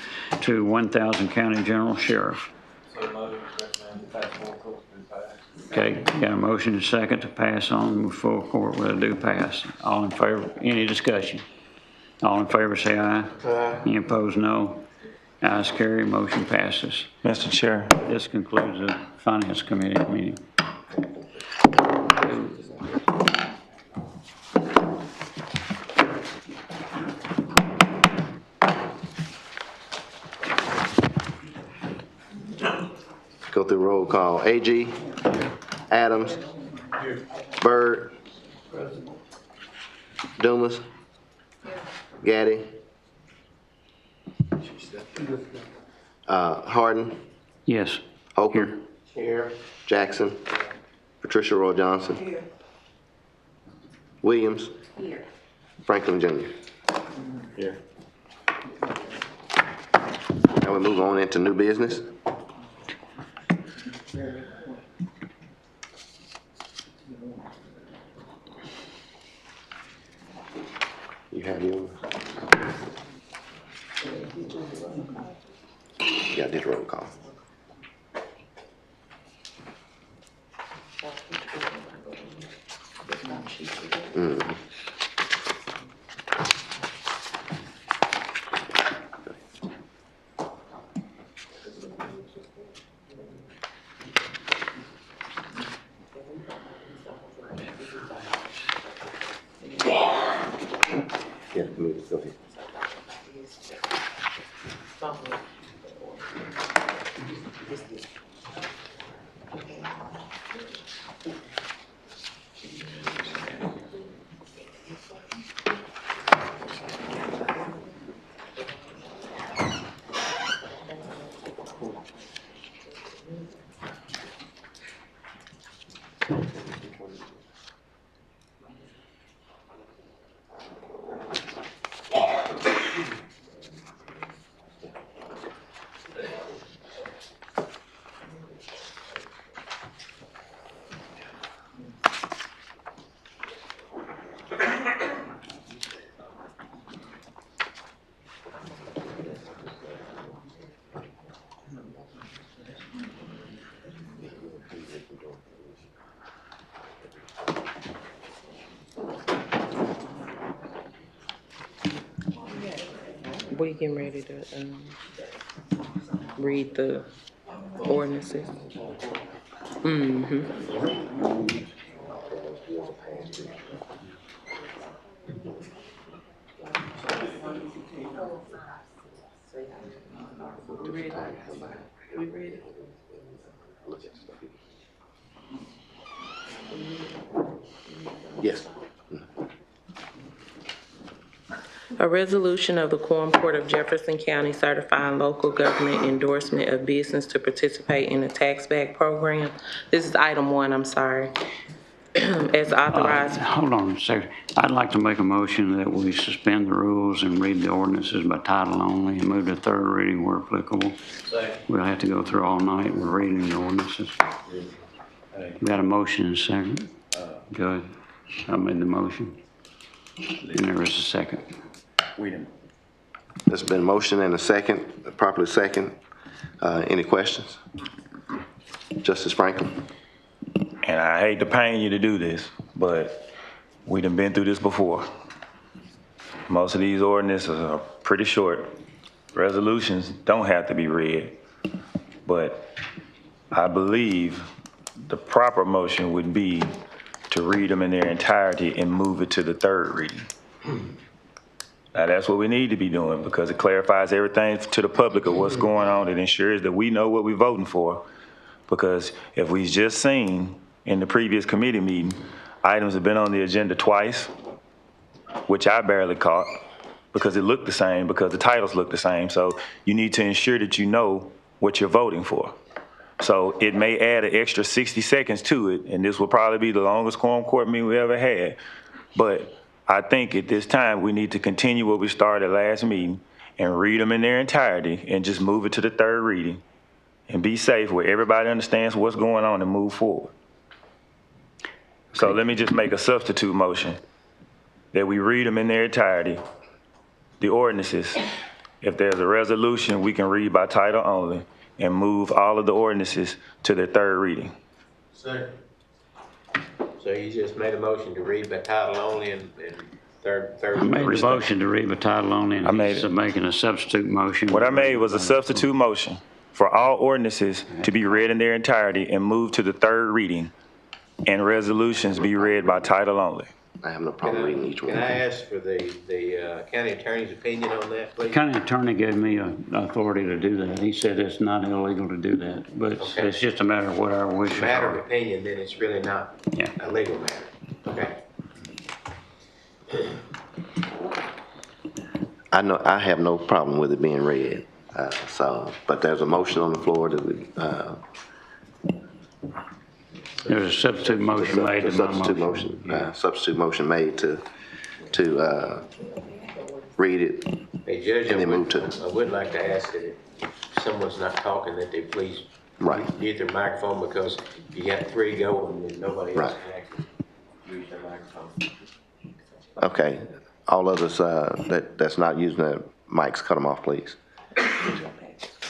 to 1,000 county general sheriff. So moved. Recommend pass full court and pass. Okay, got a motion and second to pass on with full court with a due pass. All in favor, any discussion? All in favor say aye. Aye. Any opposed, no. Ayes carry, motion passes. Mr. Chair. This concludes the Finance Committee meeting. Go through roll call. AG, Adams, Byrd, Dumas, Gaddy, Harden, Yes. Holcomb, Jackson, Patricia Roy Johnson, Williams, Franklin Jr. Here. Now we move on into new business. You have yours? Yeah, this roll call. Mhm. Yeah, move, go ahead. We getting ready to, read the ordinances. Yes. A resolution of the Quorum Court of Jefferson County certifying local government endorsement of business to participate in the tax back program. This is item 1, I'm sorry. As authorized. Hold on a second. I'd like to make a motion that we suspend the rules and read the ordinances by title only and move to third reading where applicable. Second. We'll have to go through all night with reading the ordinances. We got a motion and a second. Good. I made the motion. And there is a second. There's been a motion and a second, properly second. Any questions? Justice Franklin? And I hate to pain you to do this, but we done been through this before. Most of these ordinances are pretty short. Resolutions don't have to be read, but I believe the proper motion would be to read them in their entirety and move it to the third reading. Now, that's what we need to be doing because it clarifies everything to the public of what's going on. It ensures that we know what we're voting for. Because if we just seen in the previous committee meeting, items have been on the agenda twice, which I barely caught because it looked the same, because the titles look the same. So you need to ensure that you know what you're voting for. So it may add an extra 60 seconds to it, and this will probably be the longest quorum court meeting we ever had. But I think at this time, we need to continue what we started last meeting and read them in their entirety and just move it to the third reading and be safe where everybody understands what's going on and move forward. So let me just make a substitute motion that we read them in their entirety, the ordinances. If there's a resolution, we can read by title only and move all of the ordinances to their third reading. Second. So you just made a motion to read by title only and third. I made the motion to read by title only and he's making a substitute motion. What I made was a substitute motion for all ordinances to be read in their entirety and move to the third reading and resolutions be read by title only. I have no problem reading each one. Can I ask for the county attorney's opinion on that, please? The county attorney gave me authority to do that. He said it's not illegal to do that, but it's just a matter of what our wishes are. Matter of opinion, then it's really not a legal matter. Okay. I have no problem with it being read. But there's a motion on the floor that we, there's a substitute motion made. Substitute motion made to read it. Hey, Judge, and then move to. I would like to ask that if someone's not talking, that they please mute their microphone, because you got 3 going and nobody else can actually use their microphone. Okay. All others that's not using their mics, cut them off, please.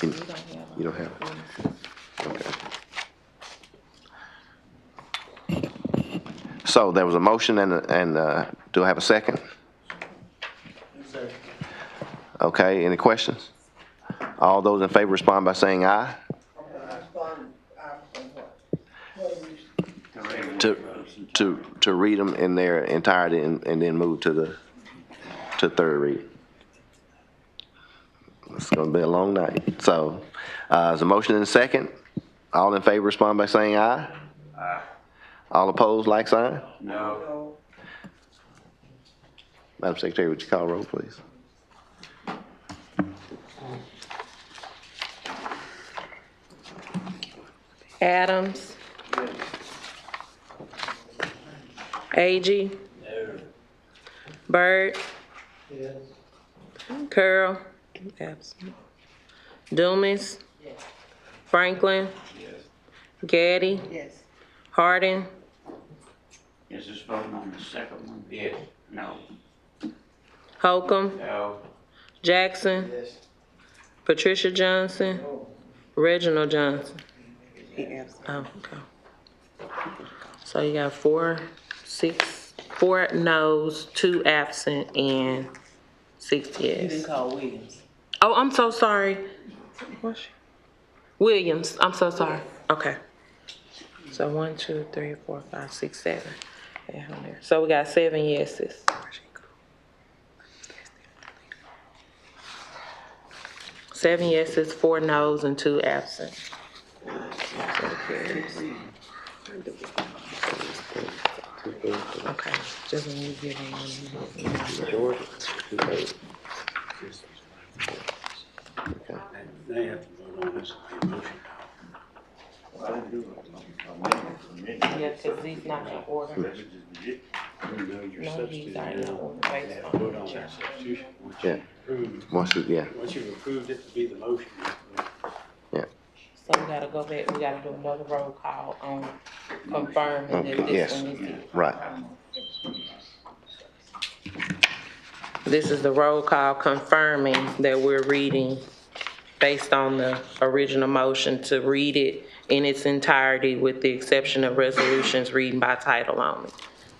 You don't have it? Okay. So there was a motion and do I have a second? Okay, any questions? All those in favor respond by saying aye. To read them in their entirety and then move to third reading. It's going to be a long night. So, there's a motion and a second. All in favor respond by saying aye. Aye. All opposed, like sign. No. Madam Secretary, would you call roll, please? Adams. Agee. No. Byrd. Yes. Curl. Absent. Dumas. Yes. Franklin. Yes. Gaddy. Yes. Hardin. Is this voting on the second one? Yes. No. Holcomb. No. Jackson. Yes. Patricia Johnson. Reginald Johnson. Oh, okay. So you got 4 noes, 2 absent, and 6 You yes. didn't call Williams. Oh, I'm so sorry. What's she? Williams, I'm so sorry. Okay. So 1, 2, 3, 4, 5, 6, 7. Yeah, on there. So we got 7 yeses. 7 yeses, 4 noes, and 2 absent. So it carries. Okay, just when you get on. George, 2/3. Okay. They have to vote on this motion. Yeah, because these not in order. No, these are in order based on. Yeah. Once Once you've approved it to be the motion, yeah. So we gotta go back, we gotta do another roll call on confirming that this Yes, one is it. right. This is the roll call confirming that we're reading based on the original motion to read it in its entirety with the exception of resolutions reading by title only.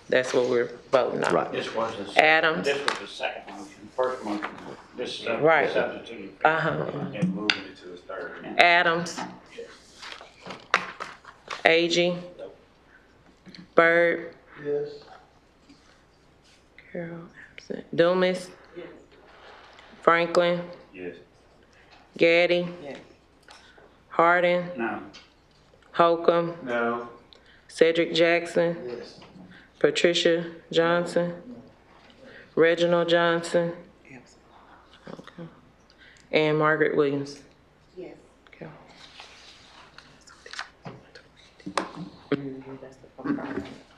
That's what we're voting on. Right. This was the Adams. This was the second motion, first motion. This is Right. substituting. And moving it to the third. Adams. Agee. Byrd. Yes. Carol, absent. Dumas. Franklin. Yes. Gaddy. Yes. Hardin. No. Holcomb. No. Cedric Jackson. Yes. Patricia Johnson. Reginald Johnson. Okay. And Margaret Williams. Yes. Okay.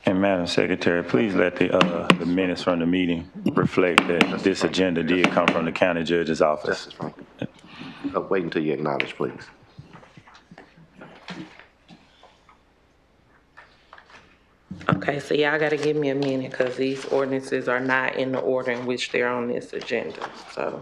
And Madam Secretary, please let the minutes from the meeting reflect that this agenda did come from the county judge's office. Justice Franklin. Wait until you acknowledge, please. Okay, so y'all gotta give me a minute, because these ordinances are not in the order in which they're on this agenda, so.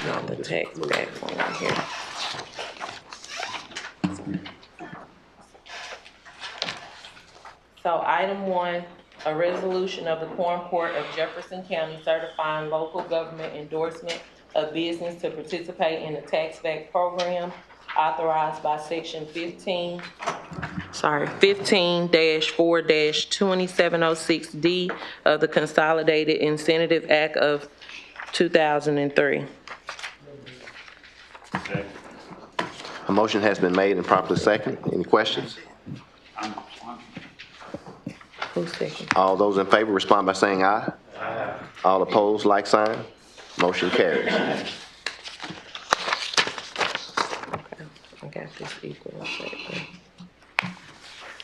Not the text back one here. So item 1, a resolution of the Quorum Court of Jefferson County certifying local government endorsement of business to participate in the tax-back program authorized by section 15-4-2706D of the Consolidated Incentive Act of 2003. A motion has been made and properly seconded. Any questions? Who's second? All those in favor respond by saying aye. Aye. All opposed, like sign. Motion carries. I got this equal.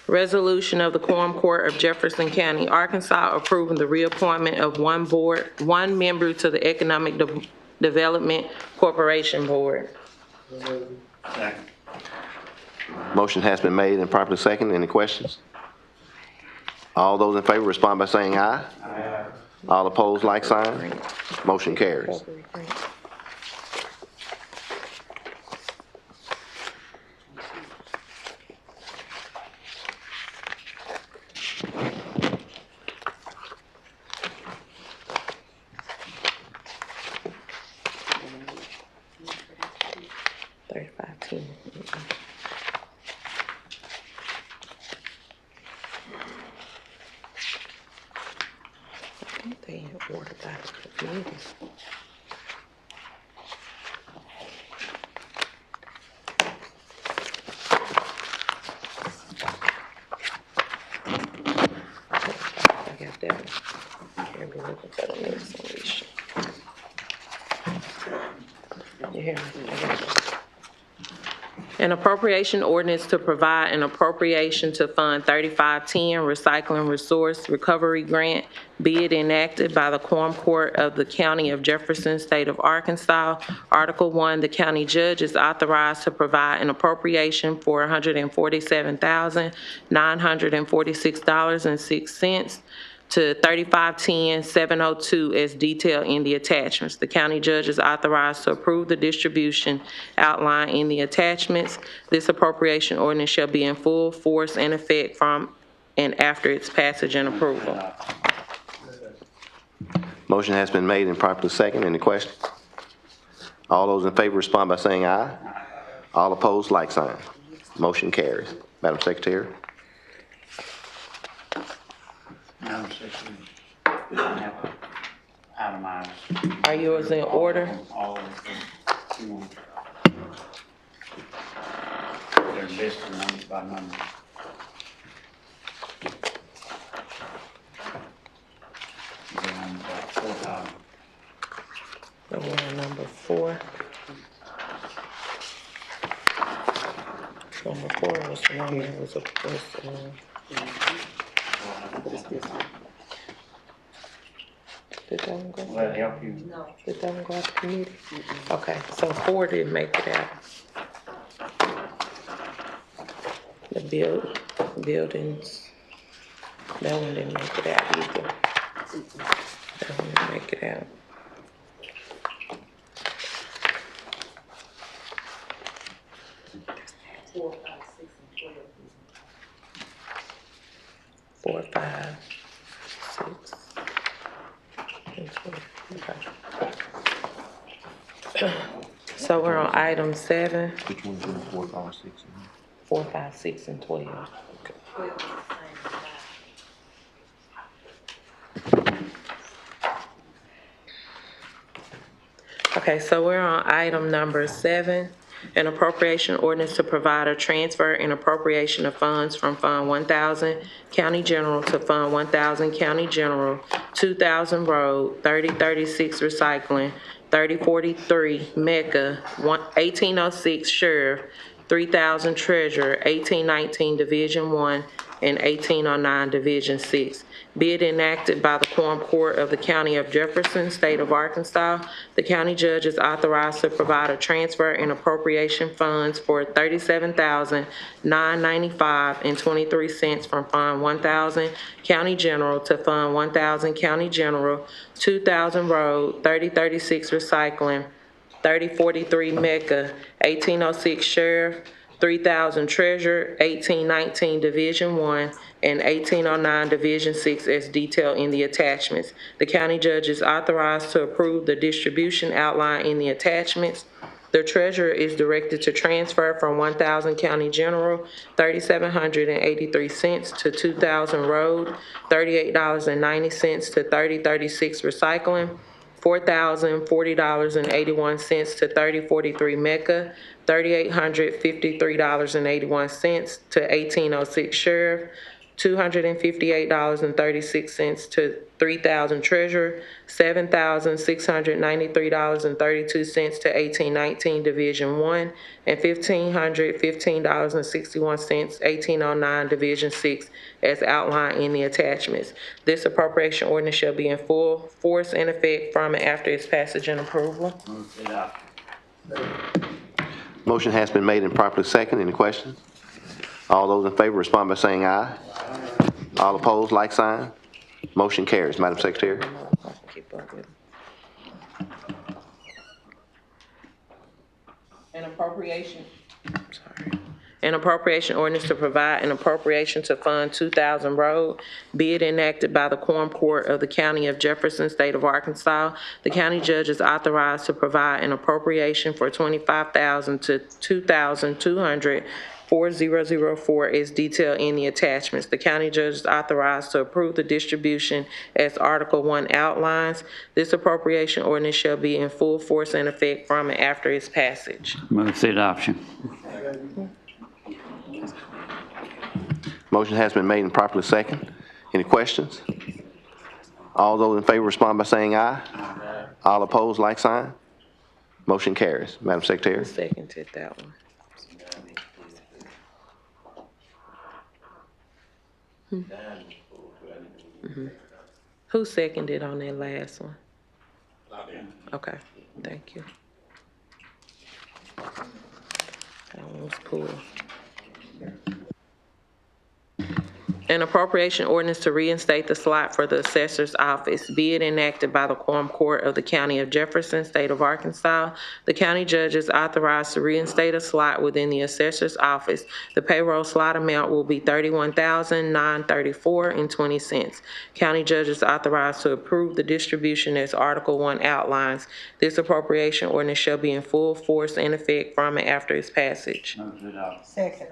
Resolution of the Quorum Court of Jefferson County, Arkansas, approving the reappointment of one member to the Economic Development Corporation Board. Second. Motion has been made and properly seconded. Any questions? All those in favor respond by saying aye. Aye. All opposed, like sign. Motion carries. They in order by the committee. I got that one. Here, we looking for the next one, Alicia. You hear me? I got it. An appropriation ordinance to provide an appropriation to Fund 3510 Recycling Resource Recovery Grant, be it enacted by the Quorum Court of the County of Jefferson, State of Arkansas. Article 1, the county judge is authorized to provide an appropriation for $147,946.06 to 3510-702 as detailed in the attachments. The county judge is authorized to approve the distribution outlined in the attachments. This appropriation ordinance shall be in full force and effect from and after its passage and approval. Motion has been made and properly second. Any questions? All those in favor respond by saying aye. All opposed, like sign. Motion carries. Madam Secretary. Madam Secretary, we have itemized. Are yours in order? All of them. They're listed number by number. So we're on number 4. Number 4 was the one that was what is this? Did that one go? Will that help you? No. Did that one go out to committee? Okay, so 4 didn't make it out. The buildings, that one didn't make it out either. That one didn't make it out. Four, 5, 6, and 12. Okay. So we're on item 7. Which one's in 4, 5, 6? 4, 5, 6, and 12. Okay, so we're on item number 7, an appropriation ordinance to provide a transfer and appropriation of funds from Fund 1000 County General to Fund 1000 County General, 2000 Road, 3036 Recycling, 3043 Mecca, 1806 Sheriff, 3000 Treasurer, 1819 Division 1, and 1809 Division 6. Be it enacted by the Quorum Court of the County of Jefferson, State of Arkansas, the county judge is authorized to provide a transfer and appropriation funds for $37,995.23 from Fund 1000 County General to Fund 1000 County General, 2000 Road, 3036 Recycling, 3043 Mecca, 1806 Sheriff, 3000 Treasurer, 1819 Division 1, and 1809 Division 6 as detailed in the attachments. The county judge is authorized to approve the distribution outlined in the attachments. The treasurer is directed to transfer from 1000 County General, $3,783 to 2000 Road, $38.90 to 3036 Recycling, $4,040.81 to 3043 Mecca, $3,853.81 to 1806 Sheriff, $258.36 to 3000 Treasurer, $7,693.32 to 1819 Division 1, and $1,515.61, 1809 Division 6, as outlined in the attachments. This appropriation ordinance shall be in full force and effect from and after its passage and approval. Motion has been made and properly second. Any questions? All those in favor respond by saying aye. All opposed, like sign. Motion carries. Madam Secretary. Keep up with it. An appropriation ordinance to provide an appropriation to Fund 2000 Road, be it enacted by the Quorum Court of the County of Jefferson, State of Arkansas. The county judge is authorized to provide an appropriation for $25,000 to $2,200 4004 is detailed in the attachments. The county judge is authorized to approve the distribution as Article 1 outlines. This appropriation ordinance shall be in full force and effect from and after its passage. Move for adoption. Motion has been made and properly second. Any questions? All those in favor respond by saying aye. All opposed, like sign. Motion carries. Madam Secretary. Who seconded that one? Who seconded on that last one? Okay, thank you. That one was cool. An appropriation ordinance to reinstate the slot for the assessor's office, be it enacted by the Quorum Court of the County of Jefferson, State of Arkansas. The county judge is authorized to reinstate a slot within the assessor's office. The payroll slot amount will be $31,934.20. County judge is authorized to approve the distribution as Article 1 outlines. This appropriation ordinance shall be in full force and effect from and after its passage. Move to adopt. Second.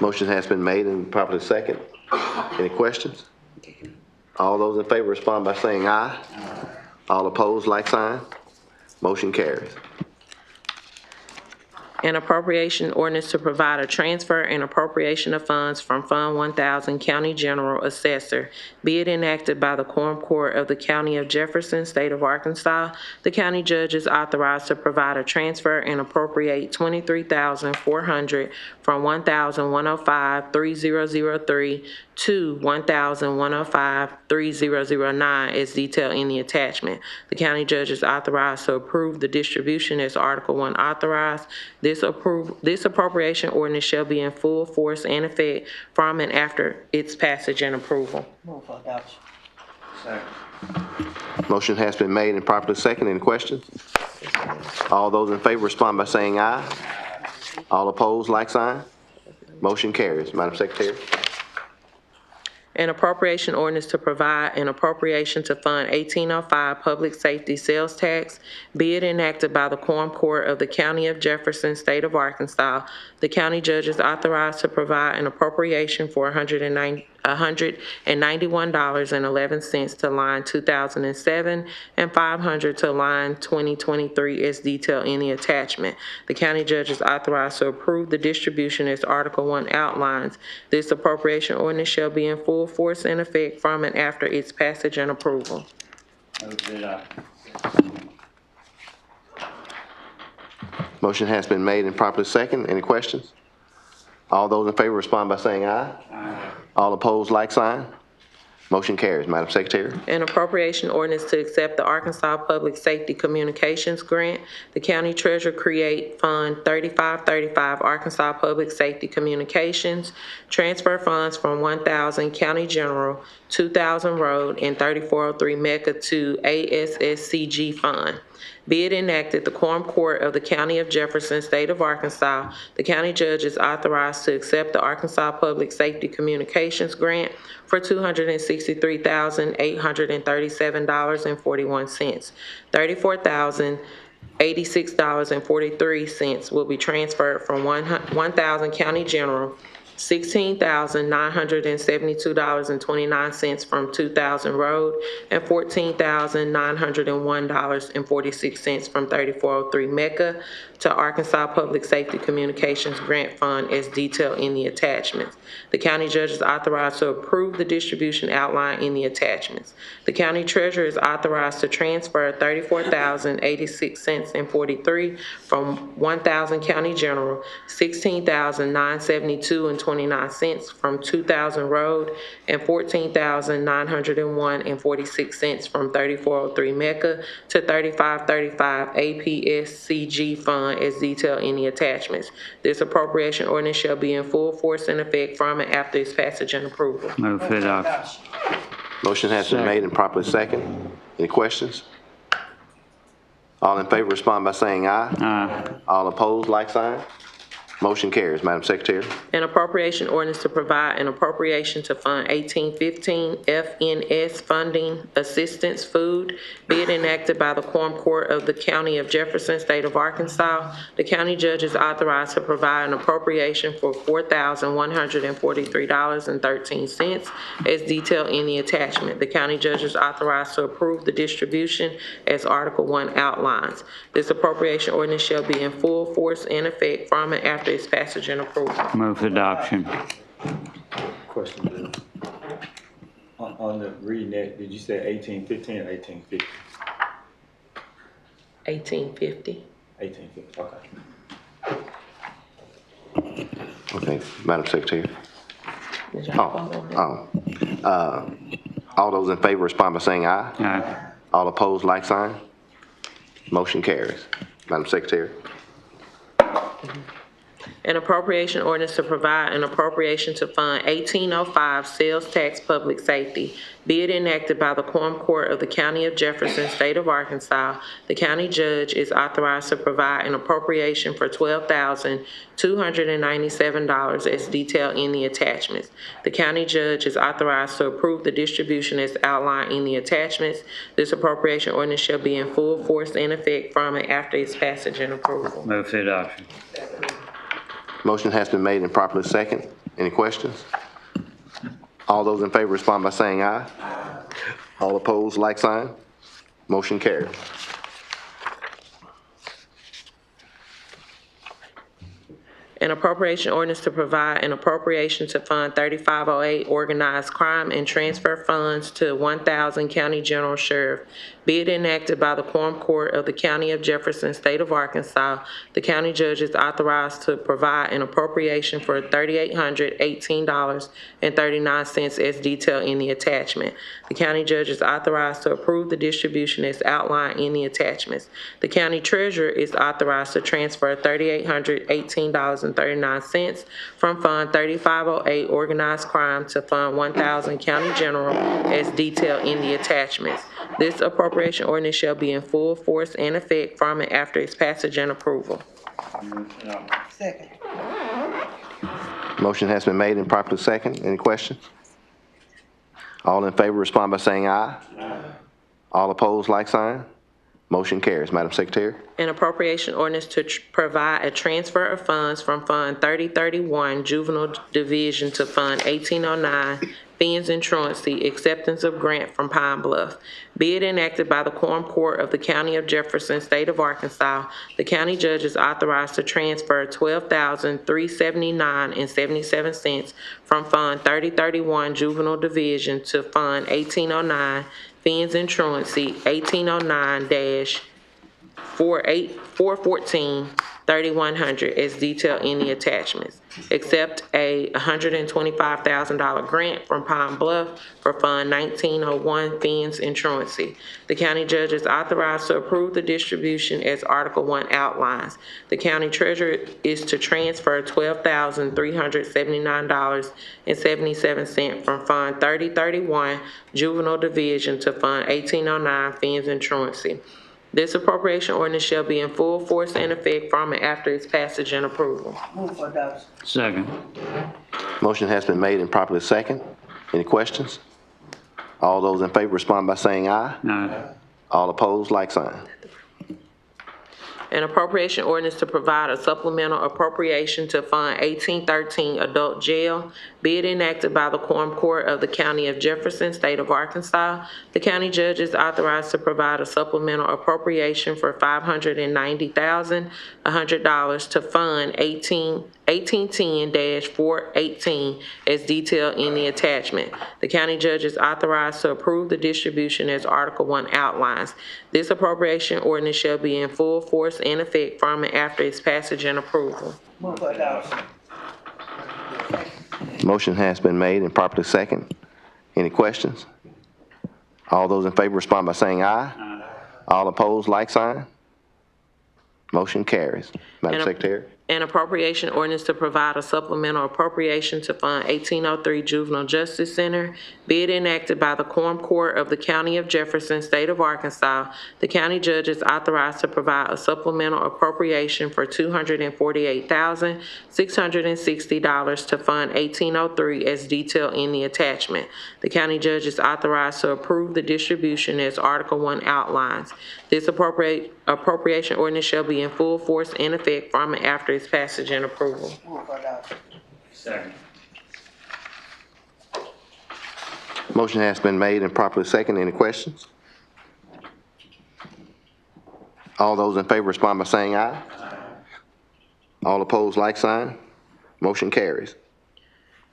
Motion has been made and properly second. Any questions? All those in favor respond by saying aye. All opposed, like sign. Motion carries. An appropriation ordinance to provide a transfer and appropriation of funds from Fund 1000 County General Assessor, be it enacted by the Quorum Court of the County of Jefferson, State of Arkansas. The county judge is authorized to provide a transfer and appropriate $23,400 from 1,105-3003 to 1,105-3009 as detailed in the attachment. The county judge is authorized to approve the distribution as Article 1 authorized. This appropriation ordinance shall be in full force and effect from and after its passage and approval. Move for adoption. Second. Motion has been made and properly second. Any questions? All those in favor respond by saying aye. All opposed, like sign. Motion carries. Madam Secretary. An appropriation ordinance to provide an appropriation to Fund 1805 Public Safety Sales Tax, be it enacted by the Quorum Court of the County of Jefferson, State of Arkansas. The county judge is authorized to provide an appropriation for $191.11 to line 2007 and $500 to line 2023 as detailed in the attachment. The county judge is authorized to approve the distribution as Article 1 outlines. This appropriation ordinance shall be in full force and effect from and after its passage and approval. Move to adopt. Motion has been made and properly second. Any questions? All those in favor respond by saying aye. Aye. All opposed, like sign. Motion carries. Madam Secretary. An appropriation ordinance to accept the Arkansas Public Safety Communications Grant. The county treasurer create Fund 3535 Arkansas Public Safety Communications. Transfer funds from 1000 County General, 2000 Road, and 3403 Mecca to ASSCG Fund. Be it enacted, the Quorum Court of the County of Jefferson, State of Arkansas, the county judge is authorized to accept the Arkansas Public Safety Communications Grant for $263,837.41. $34,086.43 will be transferred from 1000 County General, $16,972.29 from 2000 Road, and $14,901.46 from 3403 Mecca to Arkansas Public Safety Communications Grant Fund as detailed in the attachments. The county judge is authorized to approve the distribution outlined in the attachments. The county treasurer is authorized to transfer $34,086.43 from 1000 County General, $16,972.29 from 2000 Road, and $14,901.46 from 3403 Mecca to 3535 APSCG Fund as detailed in the attachments. This appropriation ordinance shall be in full force and effect from and after its passage and approval. Move for adoption. Motion has been made and properly second. Any questions? All in favor respond by saying aye. Aye. All opposed, like sign. Motion carries. Madam Secretary. An appropriation ordinance to provide an appropriation to Fund 1815 FNS Funding Assistance Food, be it enacted by the Quorum Court of the County of Jefferson, State of Arkansas. The county judge is authorized to provide an appropriation for $4,143.13 as detailed in the attachment. The county judge is authorized to approve the distribution as Article 1 outlines. This appropriation ordinance shall be in full force and effect from and after its passage and approval. Move for adoption. Question, Bill. On the reading that, did you say 1815 or 1850? 1850. 1850, okay. Okay, Madam Secretary. Did y'all vote on it? All those in favor respond by saying aye. Aye. All opposed, like sign. Motion carries. Madam Secretary. An appropriation ordinance to provide an appropriation to Fund 1805 Sales Tax Public Safety. Be it enacted by the Quorum Court of the County of Jefferson, State of Arkansas, the county judge is authorized to provide an appropriation for $12,297 as detailed in the attachments. The county judge is authorized to approve the distribution as outlined in the attachments. This appropriation ordinance shall be in full force and effect from and after its passage and approval. Move for adoption. Motion has been made and properly second. Any questions? All those in favor respond by saying aye. All opposed, like sign. Motion carried. An appropriation ordinance to provide an appropriation to Fund 3508 Organized Crime and transfer funds to 1,000 County General Sheriff. Be it enacted by the Quorum Court of the County of Jefferson, State of Arkansas, the county judge is authorized to provide an appropriation for $3,818.39 as detailed in the attachment. The county judge is authorized to approve the distribution as outlined in the attachments. The county treasurer is authorized to transfer $3,818.39 from Fund 3508 Organized Crime to Fund 1000 County General as detailed in the attachments. This appropriation ordinance shall be in full force and effect from and after its passage and approval. Second. Motion has been made and properly second. Any questions? All in favor respond by saying aye. All opposed, like sign. Motion carries. Madam Secretary. An appropriation ordinance to provide a transfer of funds from Fund 3031 Juvenile Division to Fund 1809 Fees and Truancy, acceptance of grant from Pine Bluff. Be it enacted by the Quorum Court of the County of Jefferson, State of Arkansas, the county judge is authorized to transfer $12,379.77 from Fund 3031 Juvenile Division to Fund 1809 Fees and Truancy, 1809-414-3100 as detailed in the attachments. Accept a $125,000 grant from Pine Bluff for Fund 1901 Fees and Truancy. The county judge is authorized to approve the distribution as Article 1 outlines. The county treasurer is to transfer $12,379.77 from Fund 3031 Juvenile Division to Fund 1809 Fees and Truancy. This appropriation ordinance shall be in full force and effect from and after its passage and approval. Move for adoption. Second. Motion has been made and properly second. Any questions? All those in favor respond by saying aye. Aye. All opposed, like sign. An appropriation ordinance to provide a supplemental appropriation to Fund 1813 Adult Jail. Be it enacted by the Quorum Court of the County of Jefferson, State of Arkansas, the county judge is authorized to provide a supplemental appropriation for $590,100 to Fund 1810-418 as detailed in the attachment. The county judge is authorized to approve the distribution as Article 1 outlines. This appropriation ordinance shall be in full force and effect from and after its passage and approval. Move for adoption. Motion has been made and properly second. Any questions? All those in favor respond by saying aye. Aye. All opposed, like sign. Motion carries. Madam Secretary. An appropriation ordinance to provide a supplemental appropriation to Fund 1803 Juvenile Justice Center. Be it enacted by the Quorum Court of the County of Jefferson, State of Arkansas, the county judge is authorized to provide a supplemental appropriation for $248,660 to Fund 1803 as detailed in the attachment. The county judge is authorized to approve the distribution as Article 1 outlines. This appropriation ordinance shall be in full force and effect from and after its passage and approval. Move for adoption. Second. Motion has been made and properly second. Any questions? All those in favor respond by saying aye. Aye. All opposed, like sign. Motion carries.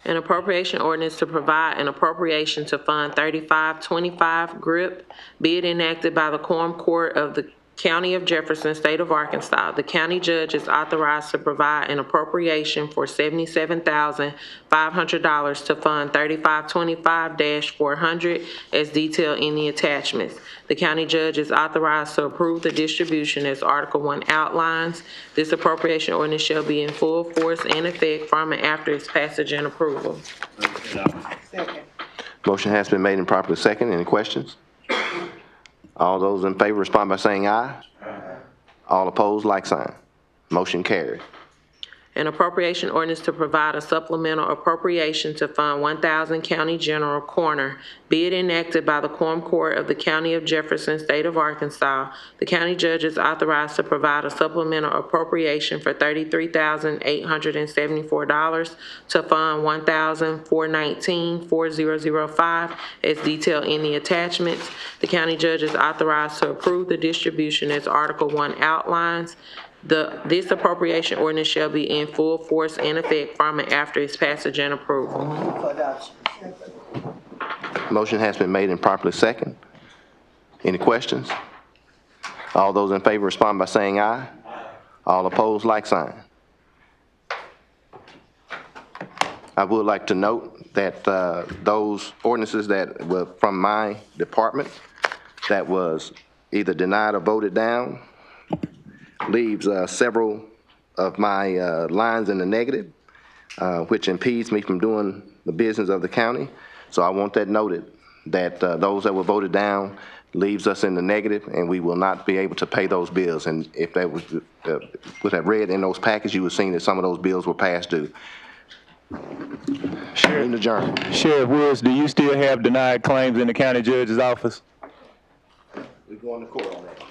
An appropriation ordinance to provide an appropriation to Fund 3525 GRIP. Be it enacted by the Quorum Court of the County of Jefferson, State of Arkansas. The county judge is authorized to provide an appropriation for $77,500 to Fund 3525-400 as detailed in the attachments. The county judge is authorized to approve the distribution as Article 1 outlines. This appropriation ordinance shall be in full force and effect from and after its passage and approval. Second. Motion has been made and properly second. Any questions? All those in favor respond by saying aye. All opposed, like sign. Motion carried. An appropriation ordinance to provide a supplemental appropriation to Fund 1000 County General Corner, be it enacted by the Quorum Court of the County of Jefferson, State of Arkansas. The county judge is authorized to provide a supplemental appropriation for $33,874 to Fund 1419-4005 as detailed in the attachments. The county judge is authorized to approve the distribution as Article 1 outlines. This appropriation ordinance shall be in full force and effect from and after its passage and approval. For adoption. Motion has been made and properly second. Any questions? All those in favor respond by saying aye. All opposed, like sign. I would like to note that those ordinances that were from my department that was either denied or voted down leaves several of my lines in the negative, which impedes me from doing the business of the county. So I want that noted, that those that were voted down leaves us in the negative, and we will not be able to pay those bills. And if that was would have read in those packages, you would have seen that some of those bills were past due. Sheriff Woods, do you still have denied claims in the county judge's office? We're going to court on that.